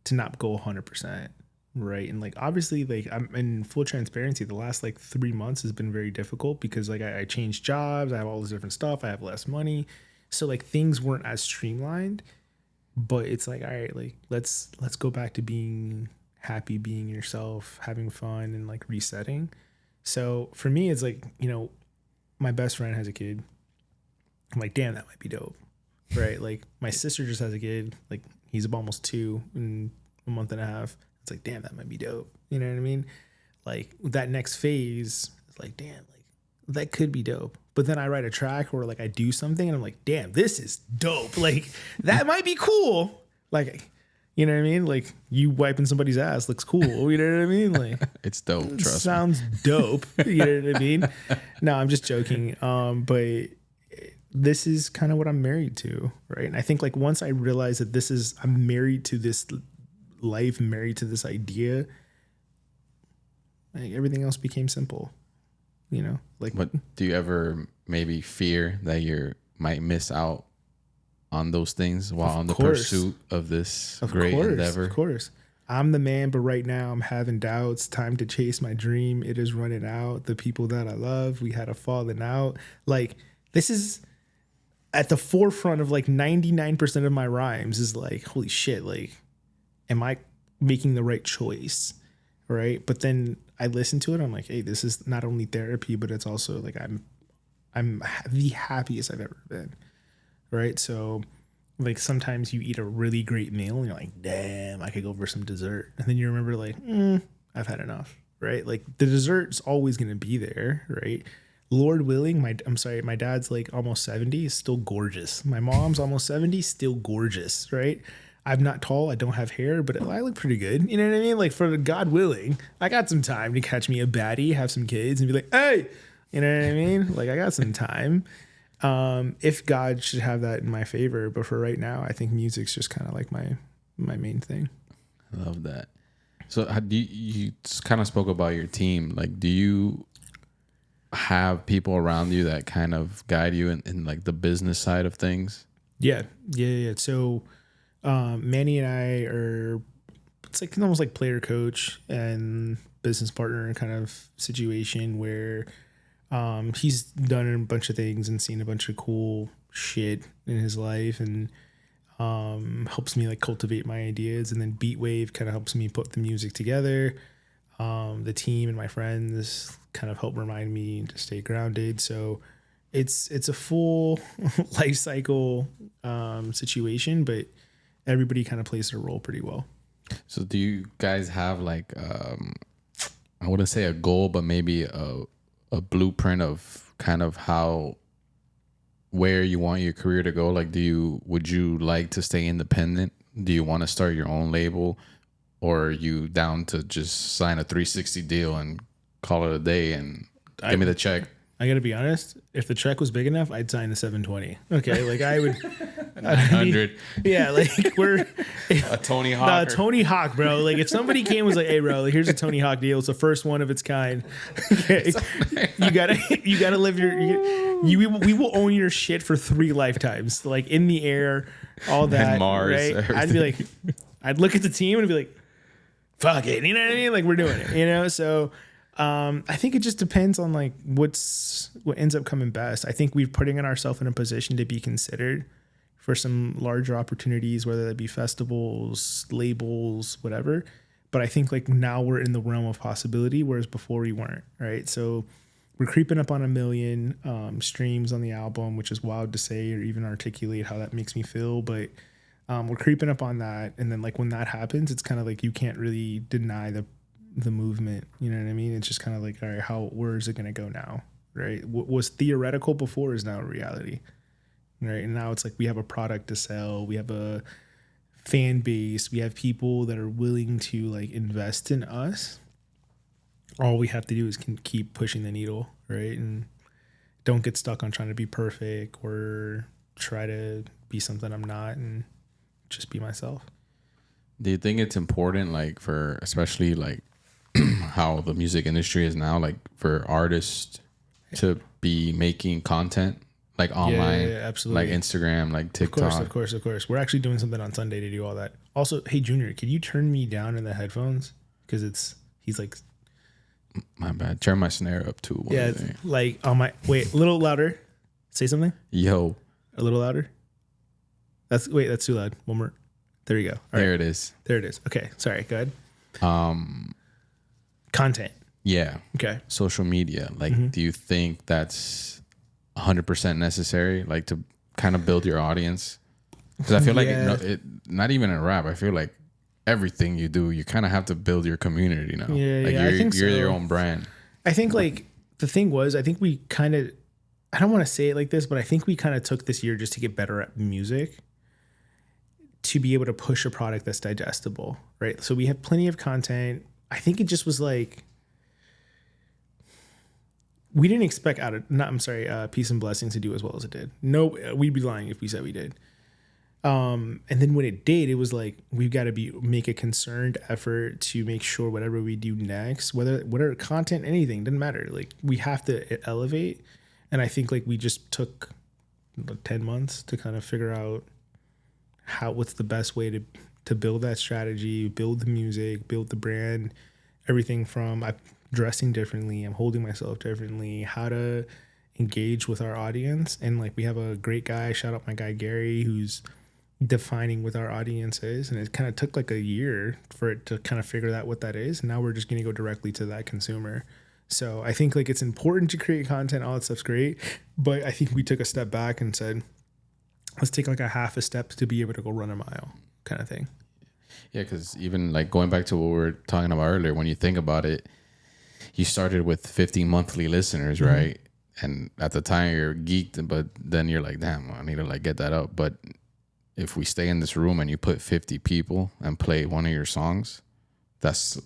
to not go 100%. Right. And like, obviously like I'm in full transparency. The last like 3 months has been very difficult because like I changed jobs. I have all this different stuff. I have less money. So like things weren't as streamlined, but it's like, all right, like let's go back to being happy, being yourself, having fun, and like resetting. So for me, it's like, my best friend has a kid. I'm like, damn, that might be dope. Right. Like my sister just has a kid. Like he's almost 2 in a month and a half. It's like, damn, that might be dope. You know what I mean? Like that next phase, it's like, damn, like that could be dope. But then I write a track or like I do something and I'm like, damn, this is dope. Like that might be cool. Like, you know what I mean? Like you wiping somebody's ass looks cool. You know what I mean? Like it's dope. Trust sounds me. Dope. You know what I mean? No, I'm just joking. But this is kind of what I'm married to. Right. And I think like once I realized that I'm married to this life, married to this idea, like everything else became simple, like. But do you ever maybe fear that you might miss out on those things while on the pursuit of this great endeavor? Of course. I'm the man, but right now I'm having doubts. Time to chase my dream. It is running out. The people that I love, we had a falling out. Like this is at the forefront of like 99% of my rhymes is like, holy shit, like, am I making the right choice? Right. But then I listen to it. I'm like, hey, this is not only therapy, but it's also like, I'm the happiest I've ever been. Right. So like sometimes you eat a really great meal and you're like, damn, I could go for some dessert. And then you remember like, I've had enough. Right. Like the dessert's always going to be there. Right. Lord willing, my dad's like almost 70, still gorgeous. My mom's almost 70, still gorgeous. Right. I'm not tall. I don't have hair, but I look pretty good. You know what I mean? Like for God willing, I got some time to catch me a baddie, have some kids and be like, hey, you know what I mean? Like I got some time. If God should have that in my favor, but for right now, I think music's just kind of like my main thing. I love that. So how do you kind of spoke about your team. Like, do you have people around you that kind of guide you in like the business side of things? Yeah. So Manny and I are, it's like almost like player coach and business partner kind of situation where he's done a bunch of things and seen a bunch of cool shit in his life, and helps me like cultivate my ideas. And then Beatwave kind of helps me put the music together. The team and my friends kind of help remind me to stay grounded. So it's a full life cycle situation, but everybody kind of plays their role pretty well. So do you guys have like I wouldn't say a goal, but maybe a blueprint of kind of where you want your career to go? Like, would you like to stay independent? Do you want to start your own label, or are you down to just sign a 360 deal and call it a day and give me the check? I gotta be honest. If the check was big enough, I'd sign a 720. Okay, like I would. 900. Yeah, like we're A Tony Hawk. Tony Hawk, bro. Like if somebody came and was like, "Hey, bro, like, here's a Tony Hawk deal. It's the first one of its kind. Okay, you gotta live we will own your shit for 3 lifetimes. Like in the air, all that. And Mars, right? everything. I'd be like, I'd look at the team and be like, fuck it. You know what I mean? Like we're doing it. You know, so. I think it just depends on like what ends up coming best. I think we're putting ourselves in a position to be considered for some larger opportunities, whether that be festivals, labels, whatever. But I think like now we're in the realm of possibility, whereas before we weren't, right? So we're creeping up on 1 million streams on the album, which is wild to say or even articulate how that makes me feel. But we're creeping up on that. And then like when that happens, it's kind of like you can't really deny the movement, you know what I mean? It's just kind of like, all right, where is it going to go now, right? What was theoretical before is now a reality, right? And now it's like we have a product to sell, we have a fan base, we have people that are willing to like invest in us. All we have to do is keep pushing the needle, right? And don't get stuck on trying to be perfect or try to be something I'm not, and just be myself. Do you think it's important, like for especially like how the music industry is now, like for artists to be making content like online, absolutely, like Instagram, like TikTok? Of course. We're actually doing something on Sunday to do all that. Also, hey Junior, could you turn me down in the headphones? Because he's like, my bad. Turn my snare up too. Yeah, it's like on my wait, a little louder. Say something. Yo, a little louder. That's too loud. One more. There you go. All there right. it is. There it is. Okay, sorry. Go ahead. Content. Yeah. Okay. Social media. Like, do you think that's 100% necessary? Like to kind of build your audience? Because I feel like not even in rap. I feel like everything you do, you kind of have to build your community now. Yeah, I think you're so. your own brand. I think like the thing was, I think we kind of, I don't want to say it like this, but I think we kind of took this year just to get better at music, to be able to push a product that's digestible, right? So we have plenty of content. I think it just was like, we didn't expect Peace and Blessings to do as well as it did. No, we'd be lying if we said we did. And then when it did, it was like, we've got to make a concerned effort to make sure whatever we do next, whatever content, anything, doesn't matter. Like we have to elevate. And I think like we just took 10 months to kind of figure out what's the best way to build that strategy, build the music, build the brand, everything from I'm dressing differently, I'm holding myself differently, how to engage with our audience. And like we have a great guy, shout out my guy Gary, who's defining what our audience is. And it kind of took like a year for it to kind of figure out what that is. And now we're just going to go directly to that consumer. So I think like it's important to create content, all that stuff's great. But I think we took a step back and said, let's take like a half a step to be able to go run a mile kind of thing. Yeah, because even like going back to what we were talking about earlier, when you think about it, you started with 50 monthly listeners, right? And at the time you're geeked, but then you're like, damn, I need to like get that up. But if we stay in this room and you put 50 people and play one of your songs, that's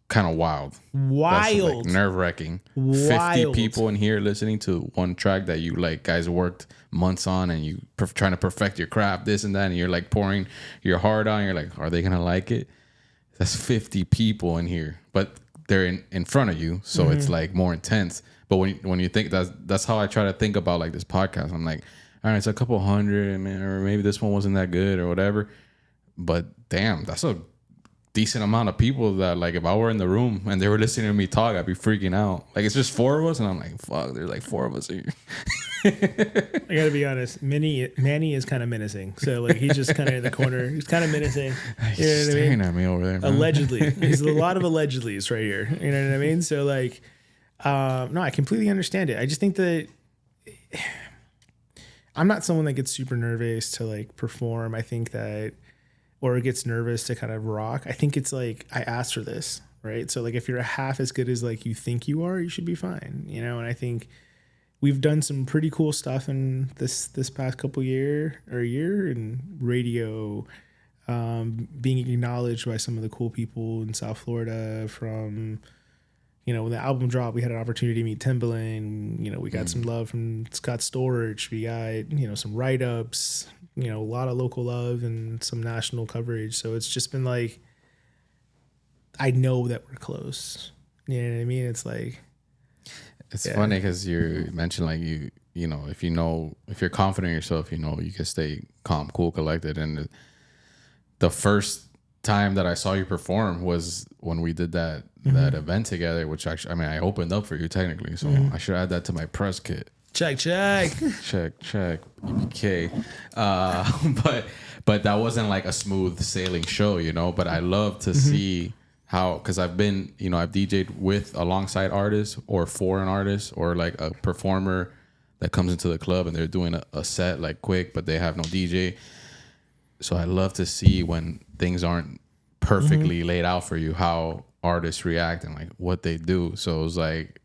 kind of wild. That's like nerve-wracking. 50 people in here listening to one track that you like guys worked months on, and you trying to perfect your craft, this and that, and you're like pouring your heart on. You're like, are they gonna like it? That's 50 people in here, but they're in front of you, so it's like more intense. But when you think that's how I try to think about like this podcast. I'm like, all right, it's a couple hundred, or maybe this one wasn't that good or whatever. But damn, that's a decent amount of people that, like, if I were in the room and they were listening to me talk, I'd be freaking out. Like, it's just 4 of us, and I'm like, fuck, there's like 4 of us here. I gotta be honest, Manny is kind of menacing. So like he's just kind of in the corner. He's kind of menacing. He's staring at me over there, man. Allegedly, there's a lot of allegedlys right here. You know what I mean? So like, no, I completely understand it. I just think that I'm not someone that gets super nervous to like perform. I think that, or gets nervous to kind of rock. I think it's like I asked for this, right? So like if you're half as good as like you think you are, you should be fine, you know. And I think we've done some pretty cool stuff in this past year in radio, being acknowledged by some of the cool people in South Florida. From, you know, when the album dropped, we had an opportunity to meet Timbaland. You know, we got some love from Scott Storch. We got, you know, some write-ups, you know, a lot of local love and some national coverage. So it's just been like, I know that we're close. You know what I mean? It's like, it's funny because you mentioned like you know, if you're confident in yourself, you know, you can stay calm, cool, collected. And the first time that I saw you perform was when we did that event together, which actually, I mean, I opened up for you technically, so I should add that to my press kit. Check. EPK. But that wasn't like a smooth sailing show, you know. But I love to see how, because I've been, you know, I've DJ'd with alongside artists or for an artist, or like a performer that comes into the club and they're doing a set like quick, but they have no DJ. So I love to see when things aren't perfectly laid out for you, how artists react and like what they do. So it was like,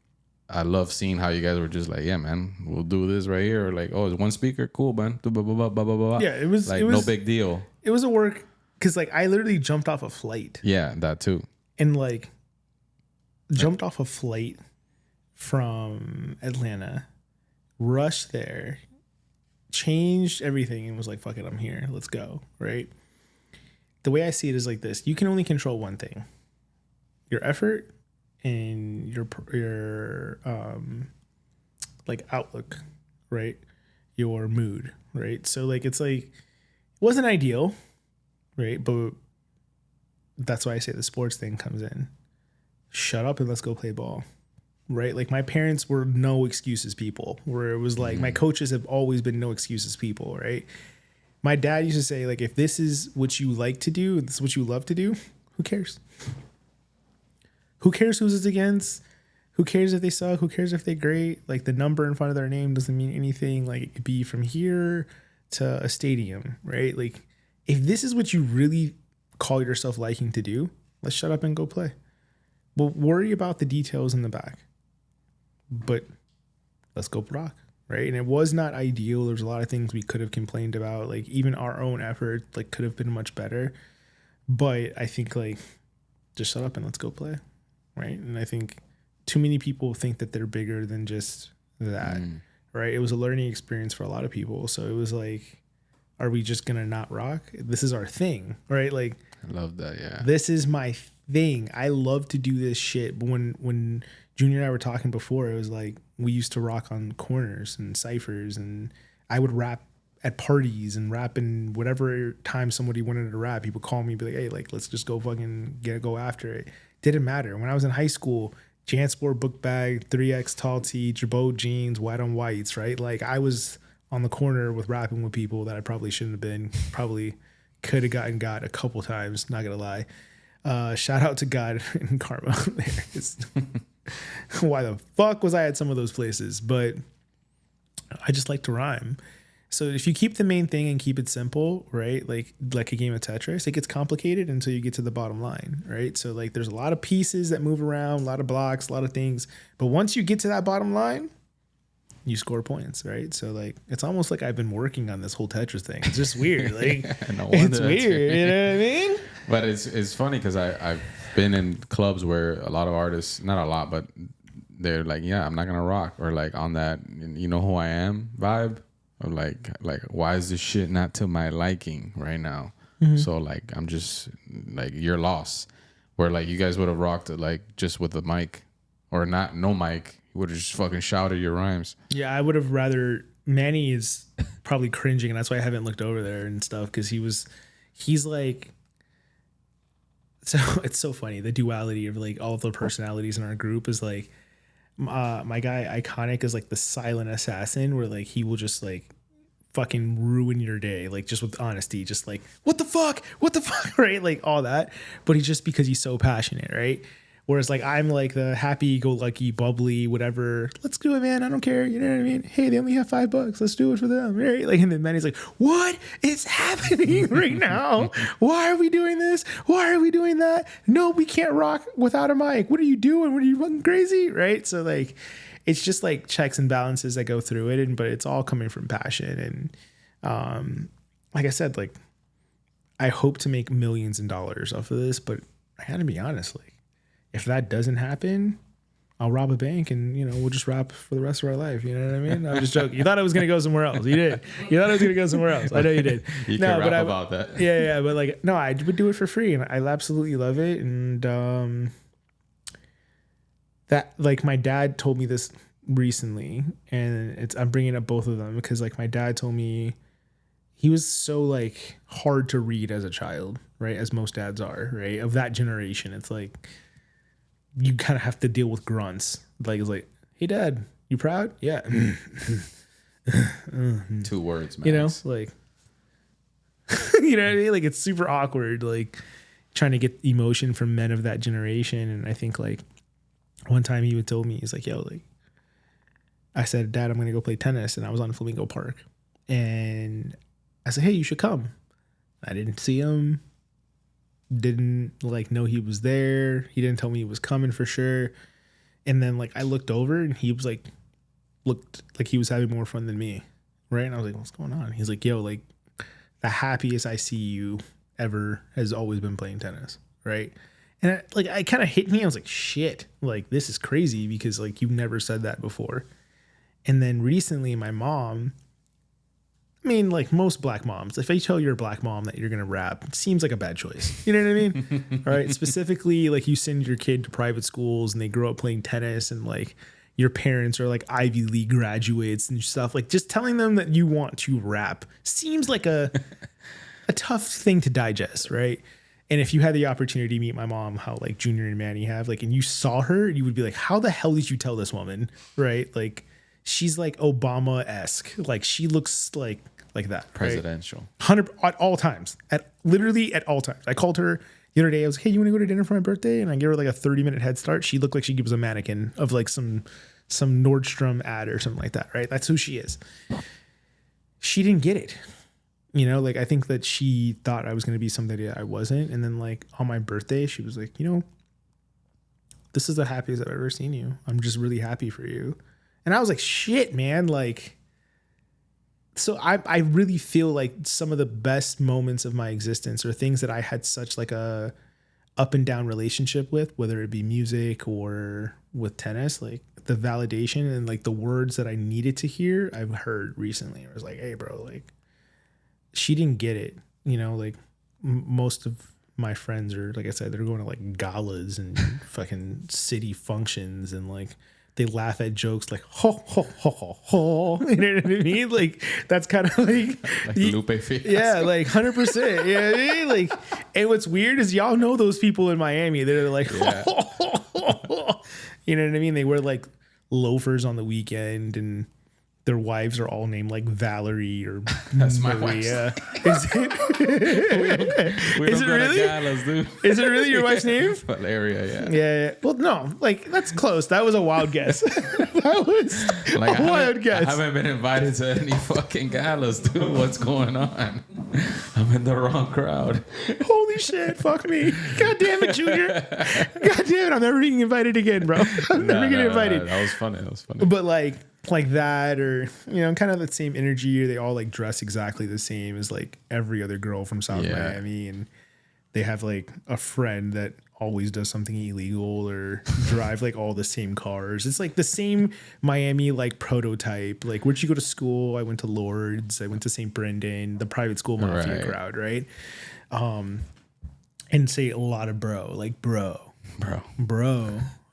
I love seeing how you guys were just like, yeah, man, we'll do this right here. Or like, oh, it's one speaker, cool, man. Blah, blah, blah, blah, blah, blah. Yeah, it was like no big deal. It was a work, because like I literally jumped off a flight. Yeah, that too. And like jumped off a flight from Atlanta, rushed there, changed everything, and was like, fuck it, I'm here. Let's go. Right. The way I see it is like this: you can only control one thing, your effort and your like outlook, right? Your mood, right? So like it's like, it wasn't ideal, right? But that's why I say the sports thing comes in. Shut up and let's go play ball, right? Like my parents were no excuses people, where it was like my coaches have always been no excuses people, right? My dad used to say, like, if this is what you like to do, this is what you love to do, who cares? Who cares who's it's against? Who cares if they suck? Who cares if they're great? Like the number in front of their name doesn't mean anything. Like it could be from here to a stadium, right? Like if this is what you really call yourself liking to do, let's shut up and go play. We'll worry about the details in the back, but let's go rock, right? And it was not ideal. There's a lot of things we could have complained about. Like even our own effort, like could have been much better. But I think like just shut up and let's go play. Right. And I think too many people think that they're bigger than just that. Right. It was a learning experience for a lot of people. So it was like, are we just going to not rock? This is our thing. Right. Like, I love that. Yeah. This is my thing. I love to do this shit. But when Junior and I were talking before, it was like we used to rock on corners and ciphers, and I would rap at parties and rap in whatever time somebody wanted to rap. He would call me and be like, hey, like, let's just go fucking go after it. Didn't matter. When I was in high school, JanSport book bag, 3X tall tee, Jabot jeans, white on whites, right? Like I was on the corner with rapping with people that I probably shouldn't have been. Probably could have gotten got a couple times, not gonna lie. Shout out to God and karma there. Why the fuck was I at some of those places? But I just like to rhyme. So if you keep the main thing and keep it simple, right? Like a game of Tetris, it gets complicated until you get to the bottom line, right? So like there's a lot of pieces that move around, a lot of blocks, a lot of things. But once you get to that bottom line, you score points, right? So like it's almost like I've been working on this whole Tetris thing. It's just weird. Like it's weird, you know what I mean? But it's funny because I've been in clubs where a lot of artists, not a lot, but they're like, yeah, I'm not gonna rock, or like on that, you know who I am vibe. Or like why is this shit not to my liking right now? So like I'm just like, you're lost. Where like you guys would have rocked it like just with the mic, or no mic, He would have just fucking shouted your rhymes. Yeah, I would have rather. Manny is probably cringing, and that's why I haven't looked over there and stuff, because he's like, so it's so funny. The duality of like all of the personalities in our group is like, my guy Iconic is like the silent assassin, where like he will just like fucking ruin your day, like just with honesty, just like what the fuck, right, like all that. But he's just because he's so passionate, right? Whereas like I'm like the happy-go-lucky, bubbly, whatever. Let's do it, man. I don't care. You know what I mean? Hey, they only have $5. Let's do it for them, right? Like, and then Manny's like, "What is happening right now? Why are we doing this? Why are we doing that? No, we can't rock without a mic. What are you doing? What are you fucking crazy?" Right? So like, it's just like checks and balances that go through it, but it's all coming from passion. And like I said, like I hope to make millions of dollars off of this, but I gotta be honest, like, if that doesn't happen, I'll rob a bank and, we'll just rap for the rest of our life. You know what I mean? I'm just joking. You thought I was going to go somewhere else. You did. You thought I was going to go somewhere else. I know you did. You can rap about that. Yeah. But like, no, I would do it for free, and I absolutely love it. And that, like, my dad told me this recently, and I'm bringing up both of them because like my dad told me he was so like hard to read as a child, right? As most dads are, right? Of that generation. It's like, you kind of have to deal with grunts. Like, it's like, "Hey, Dad, you proud?" "Yeah." 2 words, man. Like, you know what I mean? Like, it's super awkward, like, trying to get emotion from men of that generation. And I think, like, one time he would told me, he's like, "Yo, like," I said, "Dad, I'm going to go play tennis." And I was on Flamingo Park. And I said, "Hey, you should come." I didn't see him. Didn't like know he was there. He didn't tell me he was coming for sure. And then like I looked over and he was like, looked like he was having more fun than me, right? And I was like, "What's going on?" He's like, "Yo, like the happiest I see you ever has always been playing tennis," right? And I kind of hit me. I was like, "Shit, like this is crazy," because like you've never said that before. And then recently my mom, I mean, like most black moms, if I tell your black mom that you're going to rap, it seems like a bad choice. You know what I mean? All right. Specifically, like you send your kid to private schools and they grow up playing tennis, and like your parents are like Ivy League graduates and stuff. Like just telling them that you want to rap seems like a tough thing to digest. Right. And if you had the opportunity to meet my mom, how like Junior and Manny have, like, and you saw her, you would be like, "How the hell did you tell this woman?" Right. Like, she's like Obama-esque. Like she looks like that. Presidential. Right? 100 at all times. Literally at all times. I called her the other day. I was like, "Hey, you want to go to dinner for my birthday?" And I gave her like a 30-minute head start. She looked like she was a mannequin of like some Nordstrom ad or something like that. Right. That's who she is. She didn't get it. Like I think that she thought I was going to be somebody that I wasn't. And then like on my birthday, she was like, "This is the happiest I've ever seen you. I'm just really happy for you." And I was like, "Shit, man." Like, so I really feel like some of the best moments of my existence are things that I had such like a up and down relationship with, whether it be music or with tennis, like the validation and like the words that I needed to hear, I've heard recently. I was like, "Hey bro, like she didn't get it." Like most of my friends are, like I said, they're going to like galas and fucking city functions, and like they laugh at jokes like ho ho ho ho ho. You know what I mean? Like that's kind of like Lupe Fiasco. Yeah, like 100%. You know what I mean? Like, and what's weird is y'all know those people in Miami that are like, Yeah. you know what I mean? They wear like loafers on the weekend, and their wives are all named like Valerie or That's my Maria. Is it? We Is don't it go really? to galas, dude. Is it really your wife's name? Valeria, yeah. Yeah. Well, no, like that's close. That was a wild guess. That was Like, a wild guess. I haven't been invited to any fucking galas, dude. What's going on? I'm in the wrong crowd. Holy shit, fuck me. God damn it, Junior. God damn it, I'm never getting invited again, bro. I'm never getting invited. That was funny. But like that, or kind of the same energy, or they all like dress exactly the same as like every other girl from South Miami, and they have like a friend that always does something illegal or drive like all the same cars. It's like the same Miami like prototype. Like, where'd you go to school? I went to Lourdes. I went to St. Brendan, the private school mafia crowd, right? And say a lot of bro, like bro,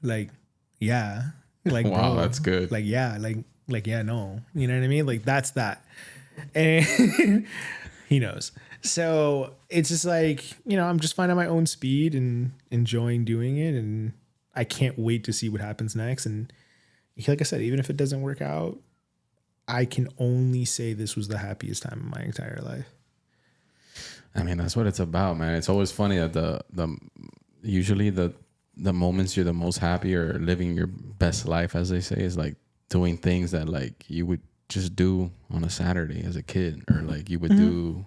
like, yeah. Like, Wow, bro, that's good. Like, yeah, yeah, no. You know what I mean? Like, that's that. And he knows. So it's just like, I'm just finding my own speed and enjoying doing it. And I can't wait to see what happens next. And like I said, even if it doesn't work out, I can only say this was the happiest time of my entire life. I mean, that's what it's about, man. It's always funny that usually the moments you're the most happy or living your best life, as they say, is like doing things that like you would just do on a Saturday as a kid, or like you would do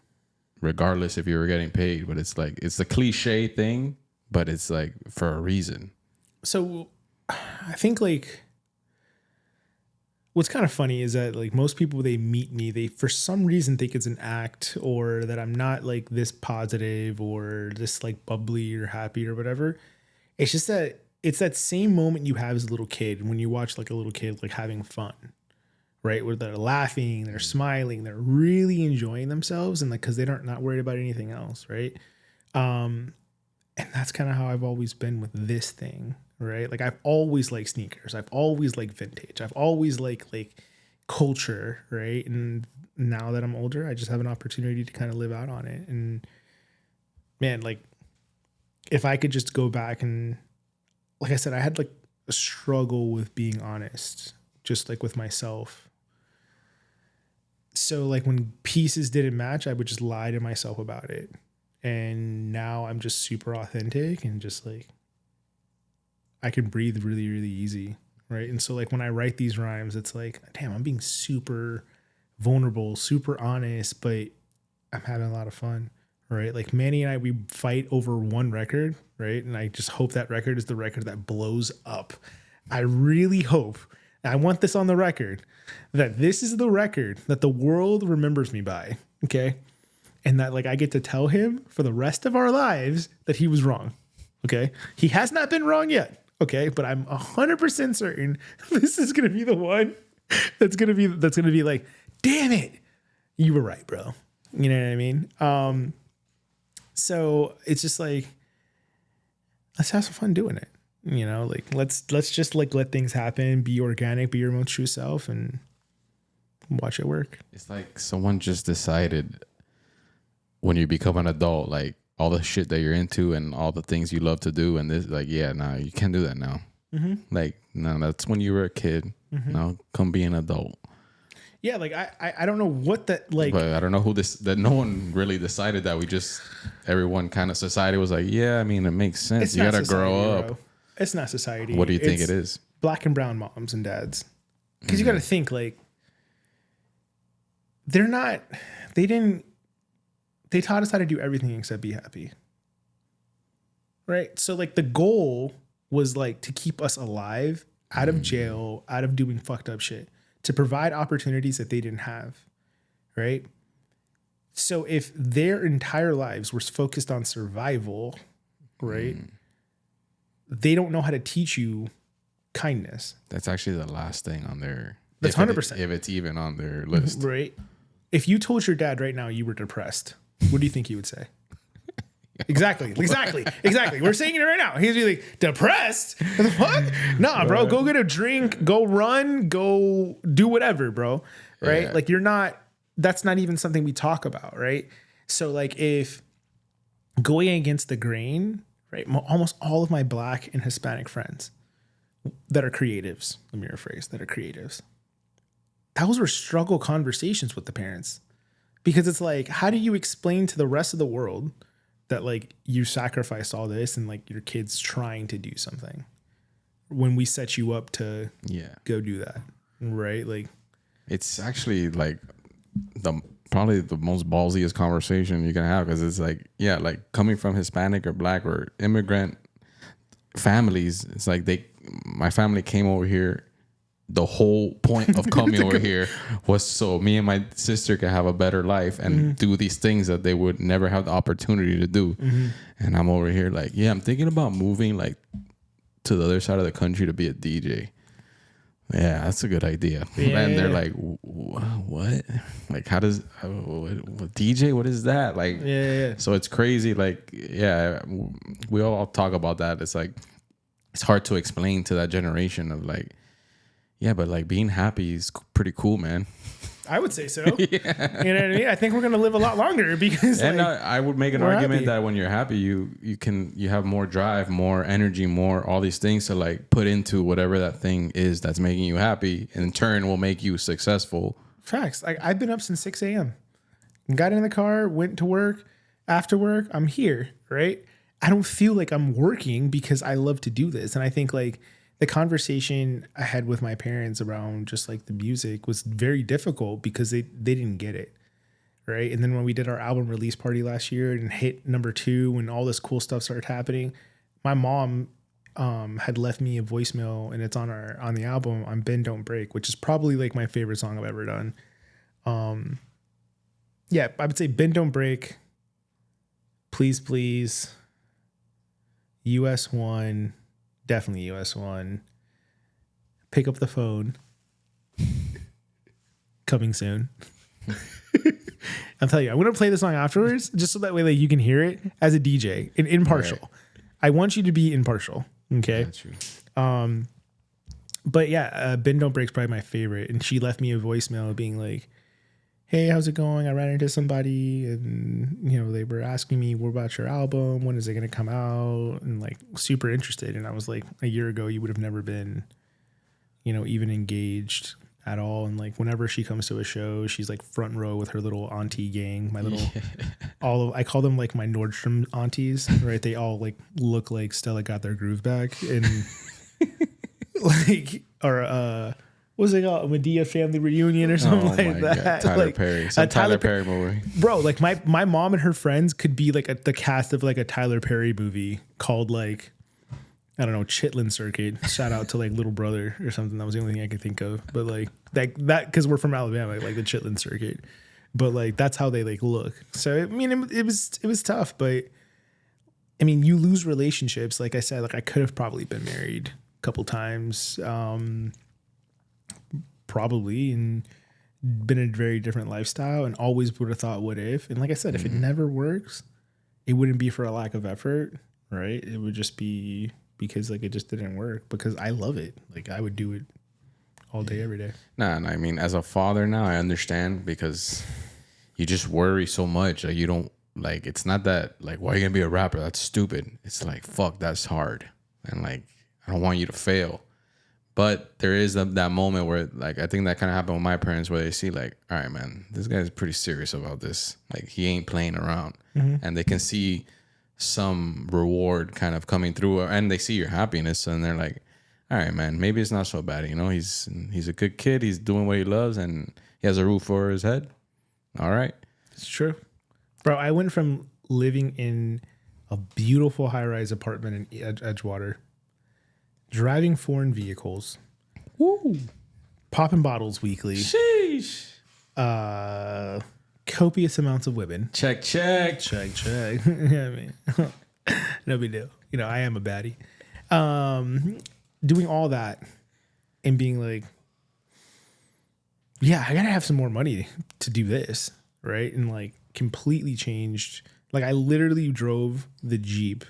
regardless if you were getting paid. But it's like, it's the cliche thing, but it's like for a reason. So I think like what's kind of funny is that like most people, they meet me, they for some reason think it's an act, or that I'm not like this positive or this like bubbly or happy or whatever. It's just that it's that same moment you have as a little kid when you watch like a little kid like having fun, right? Where they're laughing, they're smiling, they're really enjoying themselves, and like because they're not worried about anything else, right? And that's kind of how I've always been with this thing, right? Like I've always liked sneakers, I've always liked vintage, I've always liked like culture, right? And now that I'm older, I just have an opportunity to kind of live out on it. And man, like if I could just go back and, like I said, I had like a struggle with being honest, just like with myself. So like when pieces didn't match, I would just lie to myself about it. And now I'm just super authentic and just like, I can breathe really, really easy. Right. And so like when I write these rhymes, it's like, damn, I'm being super vulnerable, super honest, but I'm having a lot of fun. Right. Like Manny and I, we fight over one record. Right. And I just hope that record is the record that blows up. I really hope, I want this on the record, that this is the record that the world remembers me by. Okay. And that like I get to tell him for the rest of our lives that he was wrong. Okay. He has not been wrong yet. Okay. But I'm 100% certain this is going to be the one that's going to be like, damn it, you were right, bro. You know what I mean? So it's just like, let's have some fun doing it. You know, like let's just like let things happen, be organic, be your most true self, and watch it work. It's like someone just decided when you become an adult, like all the shit that you're into and all the things you love to do, and this, like, yeah, no, you can't do that now. Mm-hmm. Like, no, that's when you were a kid. Mm-hmm. Now come be an adult. Yeah, like I don't know what that like. But I don't know that no one really decided that. Everyone kind of, society was like, yeah, I mean, it makes sense. You gotta grow up. Bro. It's not society. What do you think it is? Black and brown moms and dads. Because you got to think like they taught us how to do everything except be happy. Right. So like the goal was like to keep us alive, out of jail, out of doing fucked up shit, to provide opportunities that they didn't have. Right. So if their entire lives were focused on survival, right, they don't know how to teach you kindness. That's actually the last thing on their. That's 100%. If it's even on their list. Right. If you told your dad right now you were depressed, what do you think he would say? Exactly. We're saying it right now. He's like, depressed? What? Nah, bro. Go get a drink. Go run. Go do whatever, bro. Right? Yeah. Like that's not even something we talk about, right? So like if going against the grain, right? Almost all of my Black and Hispanic friends that are creatives, let me rephrase, that are creatives, those were struggle conversations with the parents, because it's like, how do you explain to the rest of the world that like you sacrificed all this and like your kid's trying to do something when we set you up to go do that, right? Like it's actually like probably the most ballsiest conversation you can have, because it's like, yeah, like coming from Hispanic or Black or immigrant families, it's like my family came over here. The whole point of coming over here was so me and my sister could have a better life and do these things that they would never have the opportunity to do. Mm-hmm. And I'm over here like, yeah, I'm thinking about moving like to the other side of the country to be a DJ. Yeah, that's a good idea. Yeah. And they're like, what? Like, how does what DJ? What is that? Like, yeah. So it's crazy. Like, yeah, we all talk about that. It's like, it's hard to explain to that generation of like, Yeah, but like being happy is pretty cool, man. I would say so. You know what I mean? I think we're gonna live a lot longer because. And like, I would make an we're argument happy. that when you're happy, you have more drive, more energy, more all these things to like put into whatever that thing is that's making you happy, and in turn will make you successful. Facts. Like I've been up since 6 a.m. Got in the car, went to work. After work, I'm here, right? I don't feel like I'm working because I love to do this. And I think like the conversation I had with my parents around just like the music was very difficult because they didn't get it, right? And then when we did our album release party last year and hit number 2 and all this cool stuff started happening, my mom had left me a voicemail, and it's on the album on Bend Don't Break, which is probably like my favorite song I've ever done. Yeah, I would say Bend Don't Break, Please Please, US 1, definitely US 1, Pick Up the Phone, coming soon. I'll tell you, I'm gonna play the song afterwards just so that way like you can hear it as a DJ and impartial. Right. I want you to be impartial. Okay. But yeah, Bend Don't Break's probably my favorite. And she left me a voicemail being like, hey, how's it going? I ran into somebody and, you know, they were asking me, what about your album? When is it going to come out? And like super interested. And I was like, a year ago, you would have never been, you know, even engaged at all. And like, whenever she comes to a show, she's like front row with her little auntie gang, my little, I call them like my Nordstrom aunties, right? They all like look like Stella got their groove back and like, or, what was it called? A Medea family reunion or something like that. God. Tyler like, Perry. Some Tyler Perry movie. Bro, like my mom and her friends could be like the cast of like a Tyler Perry movie called like, I don't know, Chitlin Circuit. Shout out to like Little Brother or something. That was the only thing I could think of. But like that because we're from Alabama, like the Chitlin Circuit. But like that's how they like look. So I mean, it was tough. But I mean, you lose relationships. Like I said, like I could have probably been married a couple times. Probably, and been a very different lifestyle, and always would have thought what if. And like I said, if it never works, it wouldn't be for a lack of effort, right? It would just be because like it just didn't work, because I love it. Like I would do it all day, every day. Nah, I mean, as a father now, I understand, because you just worry so much. Like you don't, like, it's not that like, why are you gonna be a rapper? That's stupid. It's like, fuck, that's hard. And like, I don't want you to fail. But there is that moment where, like, I think that kind of happened with my parents, where they see, like, all right, man, this guy's pretty serious about this. Like, he ain't playing around. Mm-hmm. And they can see some reward kind of coming through, and they see your happiness, and they're like, all right, man, maybe it's not so bad. You know, he's a good kid. He's doing what he loves, and he has a roof over his head. All right. It's true. Bro, I went from living in a beautiful high-rise apartment in Edgewater, driving foreign vehicles, woo, popping bottles weekly, sheesh, copious amounts of women. Check. Yeah, I mean, no big deal. You know, I am a baddie. Doing all that and being like, yeah, I gotta have some more money to do this, right? And like completely changed. Like I literally drove the Jeep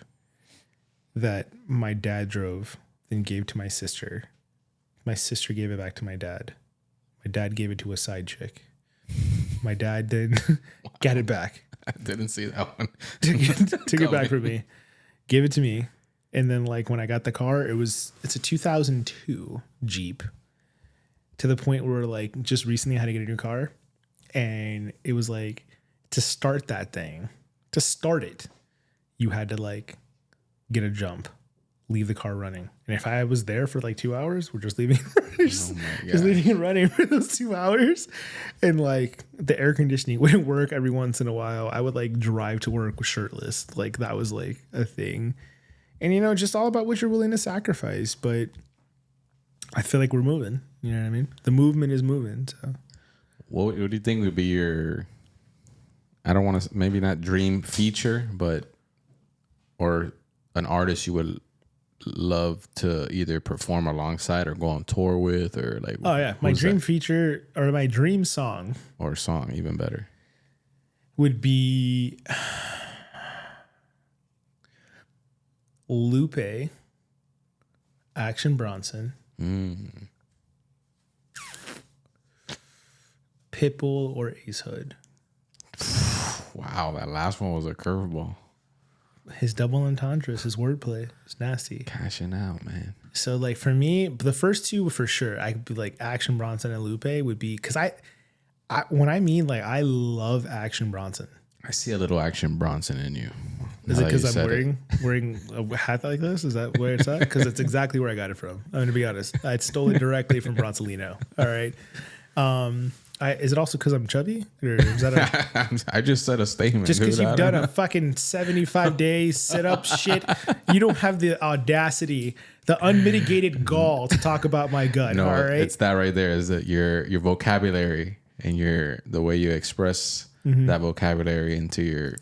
that my dad drove, then gave to my sister. My sister gave it back to my dad. My dad gave it to a side chick. My dad then got it back. I didn't see that one. Took it back from me. Gave it to me. And then like when I got the car, it's a 2002 Jeep, to the point where like just recently I had to get a new car. And it was like, to start that thing, to start it, you had to like get a jump, leave the car running. And if I was there for like 2 hours, we're just leaving, just leaving it running for those 2 hours. And like the air conditioning wouldn't work every once in a while. I would like drive to work shirtless. Like that was like a thing. And, you know, just all about what you're willing to sacrifice. But I feel like we're moving. You know what I mean? The movement is moving. So, what do you think would be your, I don't want to, maybe not dream feature, but, or an artist you would love to either perform alongside or go on tour with, or like, oh yeah, my dream feature, or my dream song, or song, even better, would be Lupe, Action Bronson, Pitbull or Ace Hood. Wow, that last one was a curveball. His double entendres, his wordplay is nasty. Cashing out, man. So like for me, the first two for sure, I could be like Action Bronson and Lupe would be because I when I mean like I love Action Bronson. I see a little Action Bronson in you. Is it because I'm wearing a hat like this? Is that where it's at? Because it's exactly where I got it from. I'm gonna be honest. I stole it directly from Bronsolino. All right. Is it also because I'm chubby, or is that I just said a statement. just because dude. you've done a fucking 75 days sit up shit? You don't have the audacity, the unmitigated gall to talk about my gut. No, all right. it's that right there. Is that your vocabulary and the way you express that vocabulary into your.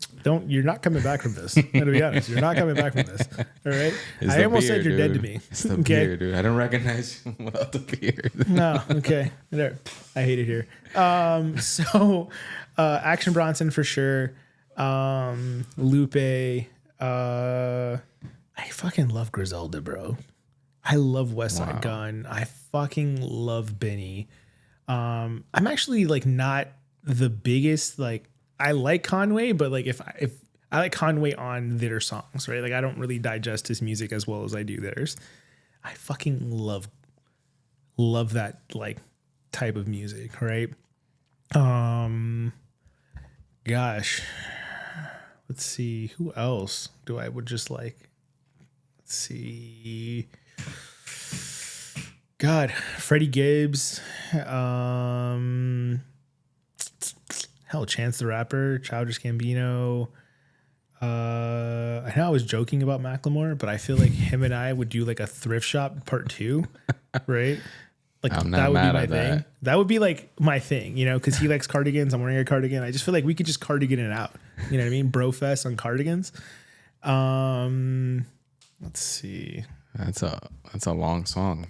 You're not coming back from this. I'm gonna be honest. You're not coming back from this. All right. It's I the almost beard, said you're dude. dead to me. It's the Okay. beard, dude. I don't recognize you without the beard. No. Okay. There. I hate it here. So, Action Bronson for sure. Lupe. I fucking love Griselda, bro. I love West Side Gun. I fucking love Benny. I'm actually like not the biggest, like I like Conway, but like if I like Conway on their songs, right? Like I don't really digest his music as well as I do theirs. I fucking love that like type of music, right? Gosh, let's see who else do I would just like. Let's see. God, Freddie Gibbs, hell, Chance the Rapper, Childish Gambino. I know I was joking about Macklemore, but I feel like him and I would do like a thrift shop part 2, right? Like I'm not that would be mad my at thing. that. That would be like my thing, you know, because he likes cardigans. I'm wearing a cardigan. I just feel like we could just cardigan it out. You know what I mean? Brofest on cardigans. Let's see. That's a long song.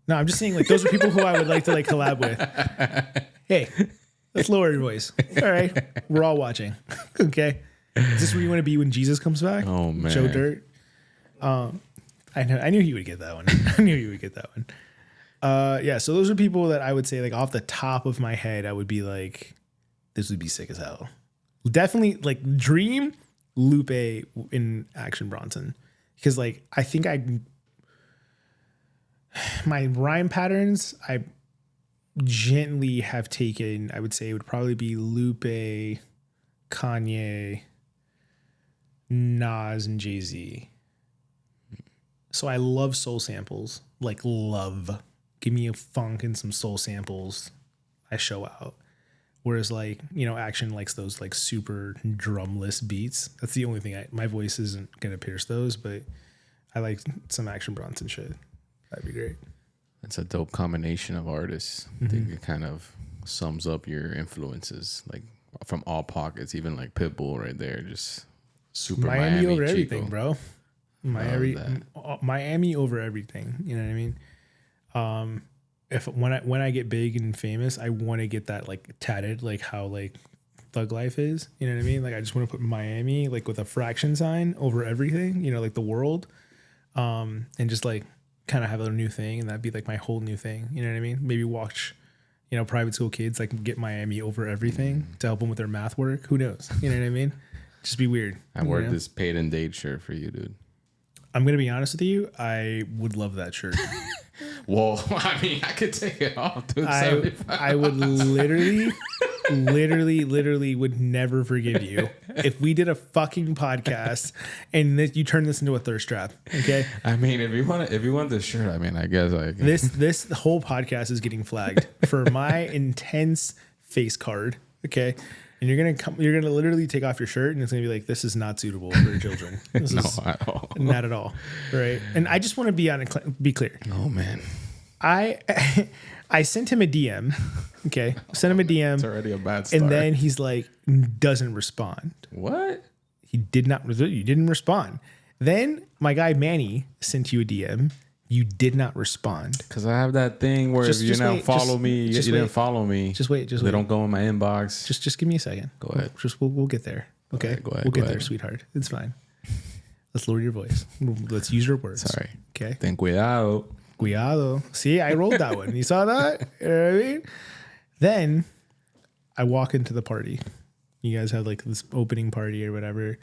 No, I'm just saying like those are people who I would like to like collab with. Hey, let's lower your voice. All right. We're all watching. Okay. Is this where you want to be when Jesus comes back? Oh, man. Joe Dirt. I knew he would get that one. I knew he would get that one. Yeah, so those are people that I would say like off the top of my head, I would be like, this would be sick as hell. Definitely like Dream, Lupe in Action Bronson. Because like I think my rhyme patterns, I gently have taken, I would say it would probably be Lupe, Kanye, Nas, and Jay-Z. So I love soul samples, like love. Give me a funk and some soul samples, I show out. Whereas like, you know, Action likes those like super drumless beats. That's the only thing my voice isn't going to pierce those, but I like some Action Bronson shit. That'd be great. It's a dope combination of artists. I think it kind of sums up your influences, like from all pockets, even like Pitbull right there, just super Miami over Chico. everything, bro. Miami over everything. You know what I mean? If when I get big and famous, I want to get that like tatted, like how like Thug Life is. You know what I mean? Like I just want to put Miami like with a fraction sign over everything. You know, like the world, and just like kind of have a new thing, and that'd be like my whole new thing. You know what I mean? Maybe watch, you know, private school kids like get Miami over everything to help them with their math work. Who knows? You know what I mean? Just be weird. I wore this paid and date shirt for you, dude. I'm gonna be honest with you. I would love that shirt. Well, I mean, I could take it off, dude. I would literally would never forgive you if we did a fucking podcast and you turn this into a thirst trap. Okay. I mean, if you want this shirt, I mean, I guess like This whole podcast is getting flagged for my intense face card. Okay. And you're gonna literally take off your shirt and it's gonna be like, this is not suitable for children. This is at all. not at all. Right. And I just want to be clear. Oh man. I sent him a DM. Okay. Sent him a DM. It's already a bad start. And then he's like, doesn't respond. What? He did not. You didn't respond. Then my guy Manny sent you a DM. You did not respond. Because I have that thing where if you don't follow me, you didn't follow me. Just wait. They don't go in my inbox. Just give me a second. Go ahead. We'll get there. Okay. Go ahead. We'll get there, sweetheart. It's fine. Let's lower your voice. Let's use your words. Sorry. Okay. Ten cuidado. Cuidado. See, I rolled that one. You saw that? You know what I mean? Then I walk into the party. You guys had like this opening party or whatever.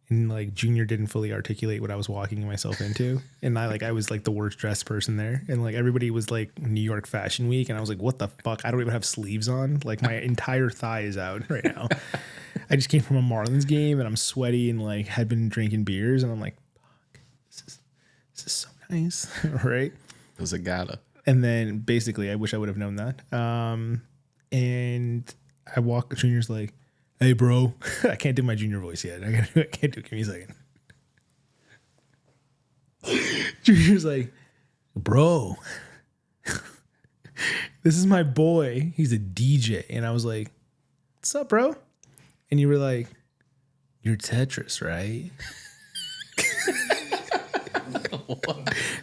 And like Junior didn't fully articulate what I was walking myself into. And I was like the worst dressed person there. And like everybody was like New York Fashion Week. And I was like, what the fuck? I don't even have sleeves on. Like my entire thigh is out right now. I just came from a Marlins game and I'm sweaty and like had been drinking beers. And I'm like, fuck, this is so nice. Right. It was a gala. And then basically I wish I would have known that. And I walk, Junior's like, hey, bro. I can't do my Junior voice yet. I can't do it. Give me a second. Junior's like, bro, this is my boy. He's a DJ. And I was like, what's up, bro? And you were like, you're Tetrus, right?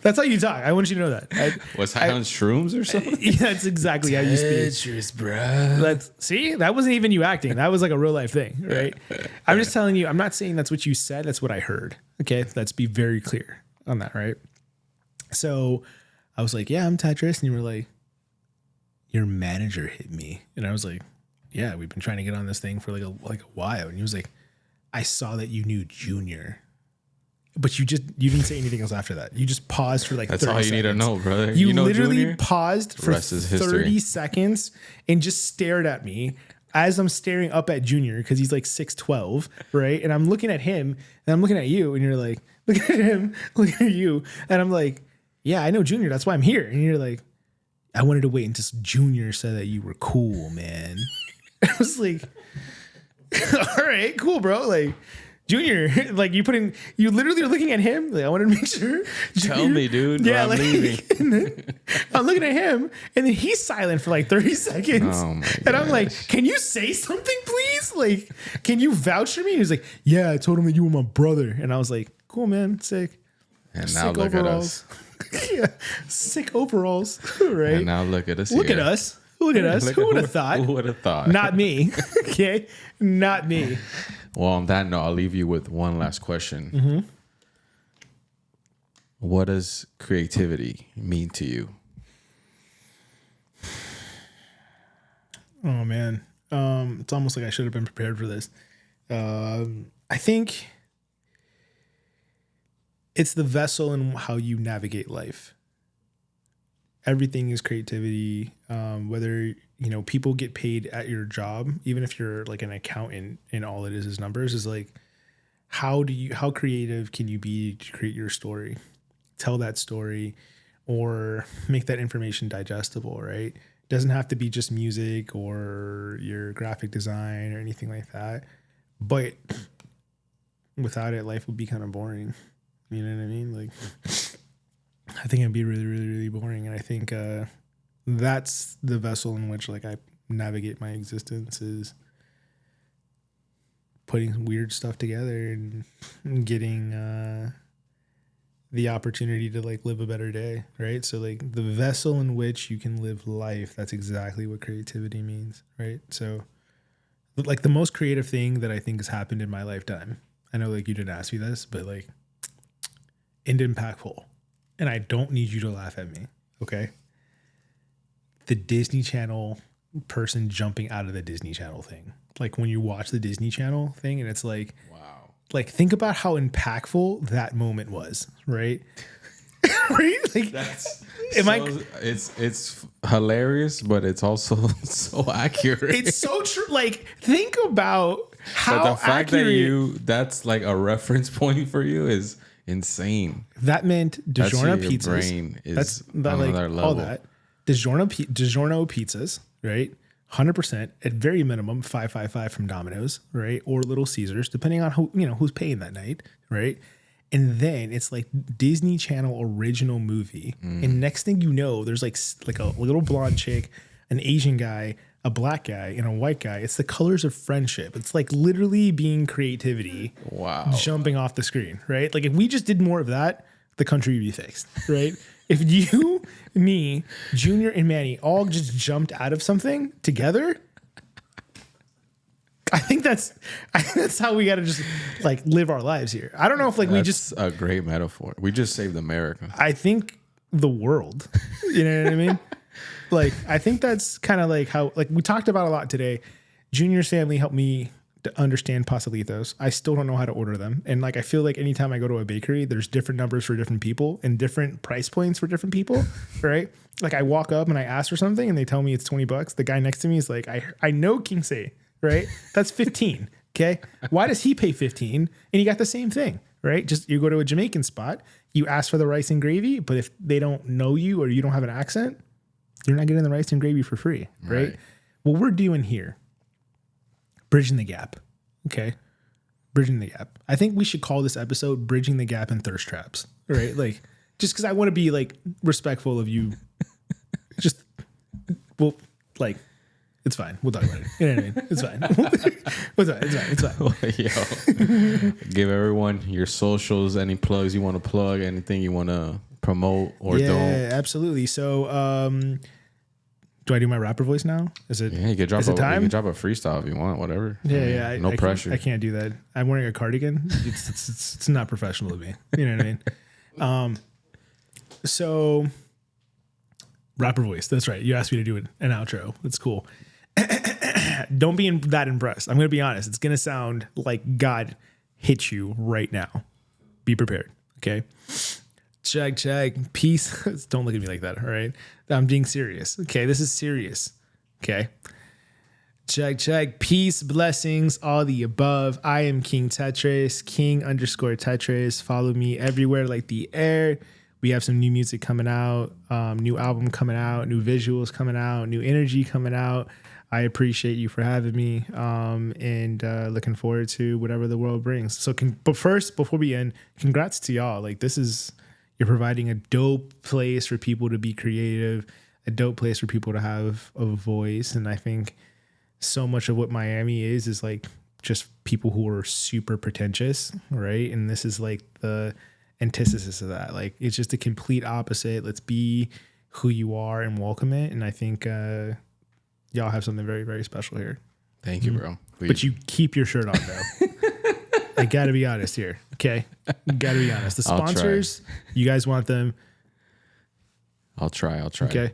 That's how you talk. I want you to know that. Was I on shrooms or something? Yeah, that's exactly how you speak. Tetrus, bro. See, that wasn't even you acting. That was like a real life thing, right? I'm just telling you, I'm not saying that's what you said. That's what I heard. Okay. Let's be very clear on that, right? So I was like, yeah, I'm Tetrus. And you were like, your manager hit me. And I was like, yeah, we've been trying to get on this thing for like a while. And he was like, I saw that you knew Junior. But you didn't say anything else after that. You just paused for like 30 seconds. That's all you need to know, brother. You know literally Junior? paused for 30 seconds and just stared at me as I'm staring up at Junior because he's like 6'12", right? And I'm looking at him and I'm looking at you and you're like, look at him, look at you. And I'm like, yeah, I know Junior. That's why I'm here. And you're like, I wanted to wait until Junior said that you were cool, man. I was like, all right, cool, bro. Like, Junior, like you literally are looking at him. Like, I wanted to make sure. Junior, tell me, dude. Yeah, I'm leaving. I'm looking at him, and then he's silent for like 30 seconds. Oh my and I'm like, can you say something, please? Like, can you vouch for me? He was like, yeah, I told him that you were my brother. And I was like, cool, man, sick. And now look overalls. At us. Yeah, sick overalls, right? And now look at us. Look at us. Look at us. Who would have thought? Who would have thought? Not me. Okay, not me. Well, on that note, I'll leave you with one last question. Mm-hmm. What does creativity mean to you? Oh, man. It's almost like I should have been prepared for this. I think it's the vessel in how you navigate life. Everything is creativity. Whether, people get paid at your job, even if you're like an accountant and all it is numbers, is like, how creative can you be to create your story, tell that story, or make that information digestible, right? It doesn't have to be just music or your graphic design or anything like that. But without it, life would be kind of boring. You know what I mean? Like, I think it'd be really, really, really boring. And I think that's the vessel in which like I navigate my existence, is putting weird stuff together and getting the opportunity to like live a better day, right? So like the vessel in which you can live life, that's exactly what creativity means, right? So like the most creative thing that I think has happened in my lifetime, I know like you didn't ask me this, but like, and impactful. And I don't need you to laugh at me, okay? The Disney Channel person jumping out of the Disney Channel thing. Like when you watch the Disney Channel thing and it's like, wow. Like think about how impactful that moment was, right? Right? Like it's hilarious, but it's also so accurate. It's so true. Like think about how but the fact accurate, that's like a reference point for you is insane. That meant DiGiorno pizzas. Brain is that's on another level. All that. DiGiorno pizzas, right? 100% at very minimum 555 from Domino's, right? Or Little Caesars, depending on who's paying that night, right? And then it's like Disney Channel original movie. And next thing you know, there's like a little blonde chick, an Asian guy, a black guy, and a white guy. It's the colors of friendship. It's like literally being creativity. Wow. Jumping off the screen, right? Like if we just did more of that, the country would be fixed, right? If you, me, Junior, and Manny all just jumped out of something together, I think that's how we got to just like live our lives here. I don't know if like that's we just a great metaphor. We just saved America. I think the world. You know what I mean? Like I think that's kind of like how like we talked about a lot today. Junior's family helped me to understand pastelitos. I still don't know how to order them. And like, I feel like anytime I go to a bakery, there's different numbers for different people and different price points for different people. Right. Like I walk up and I ask for something and they tell me it's $20. The guy next to me is like, I know Kinsey, right? That's 15. Okay. Why does he pay 15 and you got the same thing, right? Just you go to a Jamaican spot, you ask for the rice and gravy, but if they don't know you or you don't have an accent, you're not getting the rice and gravy for free. Right. What we're doing here, bridging the gap. Okay. Bridging the gap. I think we should call this episode Bridging the Gap and Thirst Traps. Right. Like, just because I want to be like respectful of you. Just, well, like, it's fine. We'll talk about it. You know what I mean? It's fine. It's fine. Yo, give everyone your socials, any plugs you want to plug, anything you want to promote or don't. Yeah, absolutely. So, do I do my rapper voice now? Is it? Yeah, you can drop a freestyle if you want, whatever. Yeah, no pressure. I can't do that. I'm wearing a cardigan. It's not professional of me. You know what I mean? So, rapper voice. That's right. You asked me to do an outro. That's cool. Don't be that impressed. I'm going to be honest. It's going to sound like God hit you right now. Be prepared. Okay. Check. Peace. Don't look at me like that. All right. I'm being serious. Okay. This is serious. Okay. Check. Peace, blessings, all the above. I am King Tetrus, King_Tetrus. Follow me everywhere like the air. We have some new music coming out, new album coming out, new visuals coming out, new energy coming out. I appreciate you for having me, and looking forward to whatever the world brings. So, but first, before we end, congrats to y'all. Like, you're providing a dope place for people to be creative, a dope place for people to have a voice. And I think so much of what Miami is like just people who are super pretentious, right? And this is like the antithesis of that. Like, it's just a complete opposite. Let's be who you are and welcome it. And I think y'all have something very, very special here. Thank you, bro. But you keep your shirt on, though. I gotta be honest here. Okay. Gotta be honest. The sponsors, you guys want them. I'll try. Okay.